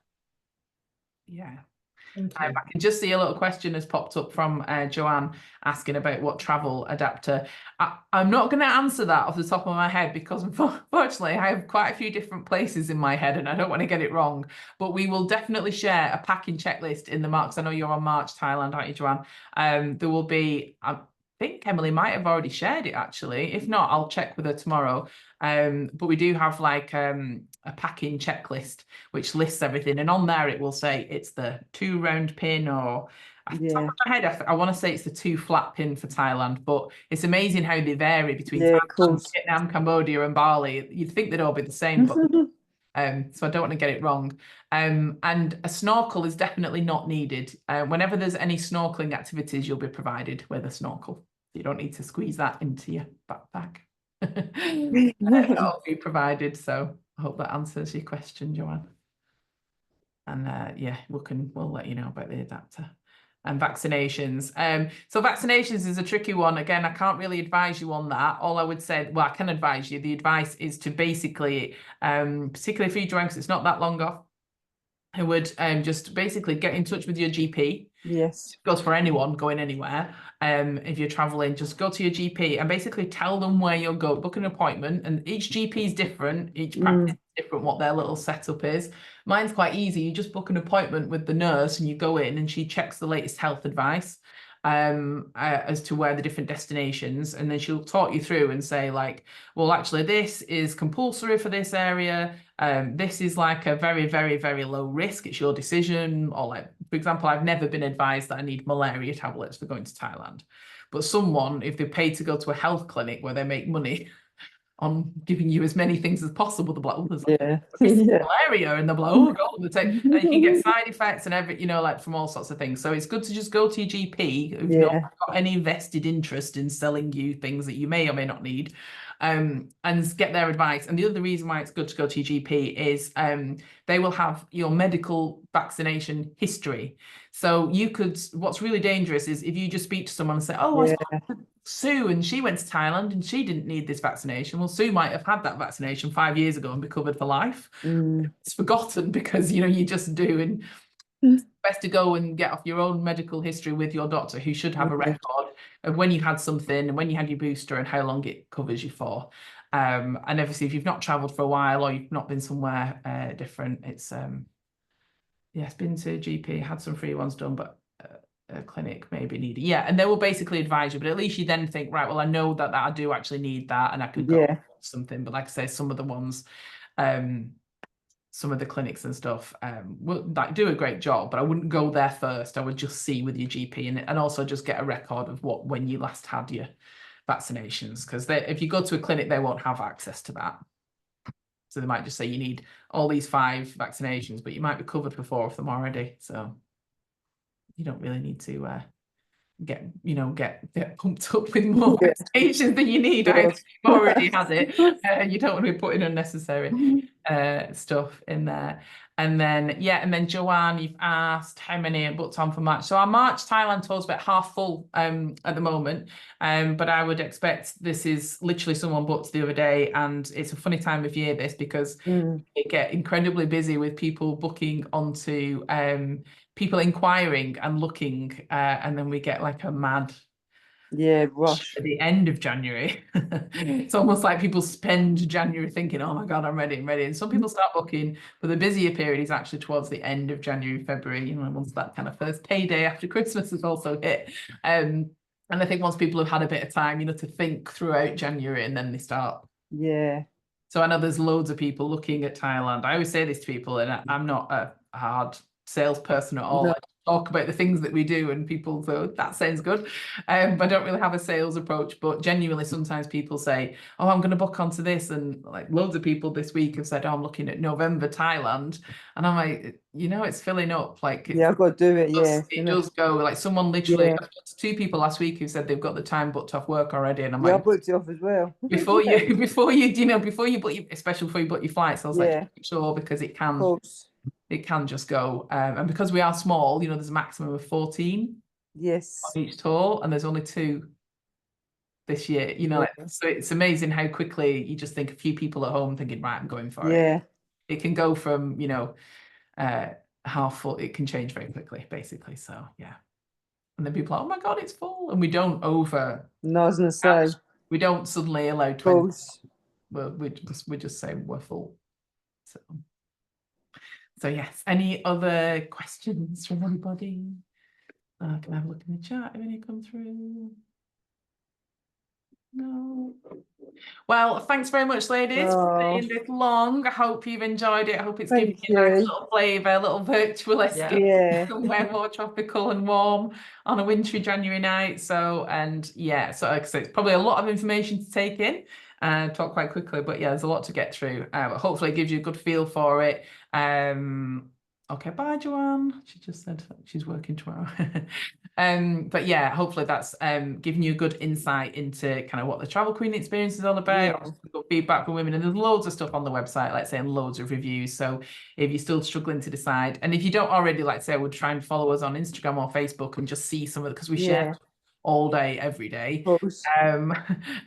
I can just see a little question has popped up from Joanne asking about what travel adapter. I'm not going to answer that off the top of my head, because unfortunately I have quite a few different places in my head and I don't want to get it wrong. But we will definitely share a packing checklist in the March. I know you're on March Thailand, aren't you, Joanne? There will be, I think Emily might have already shared it actually. If not, I'll check with her tomorrow. But we do have like a packing checklist which lists everything, and on there it will say it's the 2 round pin, or off the top of my head, I want to say it's the 2 flat pin for Thailand. But it's amazing how they vary between Thailand, Vietnam, Cambodia and Bali. You'd think they'd all be the same, but so I don't want to get it wrong. And a snorkel is definitely not needed. Whenever there's any snorkeling activities, you'll be provided with a snorkel. You don't need to squeeze that into your backpack. That'll be provided. So I hope that answers your question, Joanne. And we'll let you know about the adapter. And vaccinations. So vaccinations is a tricky one. Again, I can't really advise you on that. All I would say, well, I can advise you. The advice is to basically, particularly if you drank, because it's not that long off, I would just basically get in touch with your GP. Yes. It goes for anyone going anywhere. If you're traveling, just go to your GP and basically tell them where you'll go, book an appointment. And each GP is different. Each practice is different, what their little setup is. Mine's quite easy. You just book an appointment with the nurse and you go in and she checks the latest health advice as to where the different destinations, and then she'll talk you through and say like, well, actually this is compulsory for this area. This is like a very, very, very low risk. It's your decision. Or like, for example, I've never been advised that I need malaria tablets for going to Thailand. But someone, if they're paid to go to a health clinic where they make money on giving you as many things as possible, they're like, oh, there's malaria, and they're like, oh god, and you can get side effects and like from all sorts of things. So it's good to just go to your GP if you've not got any vested interest in selling you things that you may or may not need. and get their advice. And the other reason why it's good to go to your GP is they will have your medical vaccination history. So you could, what's really dangerous is if you just speak to someone and say, oh, I spoke to Sue and she went to Thailand and she didn't need this vaccination. Well, Sue might have had that vaccination 5 years ago and be covered for life. It's forgotten because, you know, you just do. And it's best to go and get off your own medical history with your doctor, who should have a record of when you had something and when you had your booster and how long it covers you for. And obviously, if you've not travelled for a while or you've not been somewhere different, it's yes, been to GP, had some free ones done, but a clinic maybe needed. Yeah, and they will basically advise you, but at least you then think, right, well, I know that I do actually need that and I could go something. But like I say, some of the ones, some of the clinics and stuff will like do a great job, but I wouldn't go there first. I would just see with your GP and also just get a record of when you last had your vaccinations, because if you go to a clinic, they won't have access to that. So they might just say you need all these 5 vaccinations, but you might be covered for 4 of them already. So you don't really need to get pumped up with more vaccinations than you need. Either. You've already had it. You don't want to be putting unnecessary stuff in there. And then Joanne, you've asked how many are booked on for March. So our March Thailand tour is about half full at the moment, but I would expect this is literally someone booked the other day, and it's a funny time of year this because it get incredibly busy with people booking onto people inquiring and looking, and then we get like a mad rush at the end of January. It's almost like people spend January thinking, oh my God, I'm ready. And some people start booking, but the busier period is actually towards the end of January, February, you know, once that kind of first payday after Christmas has also hit. And I think once people have had a bit of time, you know, to think throughout January, and then they start. So I know there's loads of people looking at Thailand. I always say this to people, and I'm not a hard salesperson at all. I talk about the things that we do, and people go, that sounds good. I don't really have a sales approach, but genuinely sometimes people say, oh, I'm going to book onto this, and like loads of people this week have said, oh, I'm looking at November Thailand, and I'm like, you know, it's filling up. Like I've got to do it. It does go. Like someone literally, I spoke to 2 people last week who said they've got the time booked off work already, and I'm like, I booked it off as well. before you book especially before you book your flights, I was like, sure, because it can just go, and because we are small, you know, there's a maximum of 14 on each tour, and there's only 2 this year, you know. So it's amazing how quickly you just think a few people at home thinking, right, I'm going for it. It can go from, you know, half full, it can change very quickly, basically. So and then people are, oh my God, it's full, and we don't we don't suddenly allow 20. Well, we just say we're full. So yes, any other questions from anybody? I can have a look in the chat if any come through. No. Well, thanks very much, ladies, for staying this long. I hope you've enjoyed it. I hope it's given you a nice little flavour, a little virtual escape somewhere more tropical and warm on a wintry January night. So, and so like I said, it's probably a lot of information to take in. Talk quite quickly, but there's a lot to get through. But hopefully it gives you a good feel for it. Okay, bye, Joanne. She just said she's working tomorrow. But hopefully that's giving you a good insight into kind of what the Travel Queen experience is all about. Got feedback from women, and there's loads of stuff on the website, like saying loads of reviews. So if you're still struggling to decide, and if you don't already, like say, I would try and follow us on Instagram or Facebook and just see some of it, because we share all day, every day. And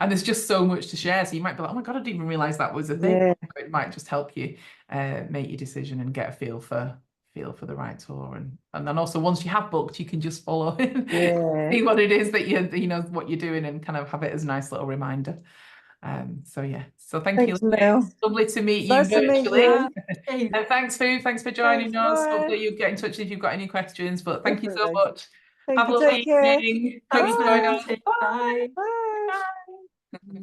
there's just so much to share. So you might be like, oh my God, I didn't even realize that was a thing. It might just help you make your decision and get a feel for the right tour. And then also once you have booked, you can just follow see what it is that you know what you're doing, and kind of have it as a nice little reminder. So thank you, Mel. lovely to meet you virtually. And thanks for joining us. Hopefully you'll get in touch if you've got any questions, but thank you so much. Have a lovely evening. Hope you enjoyed it. Bye. Bye.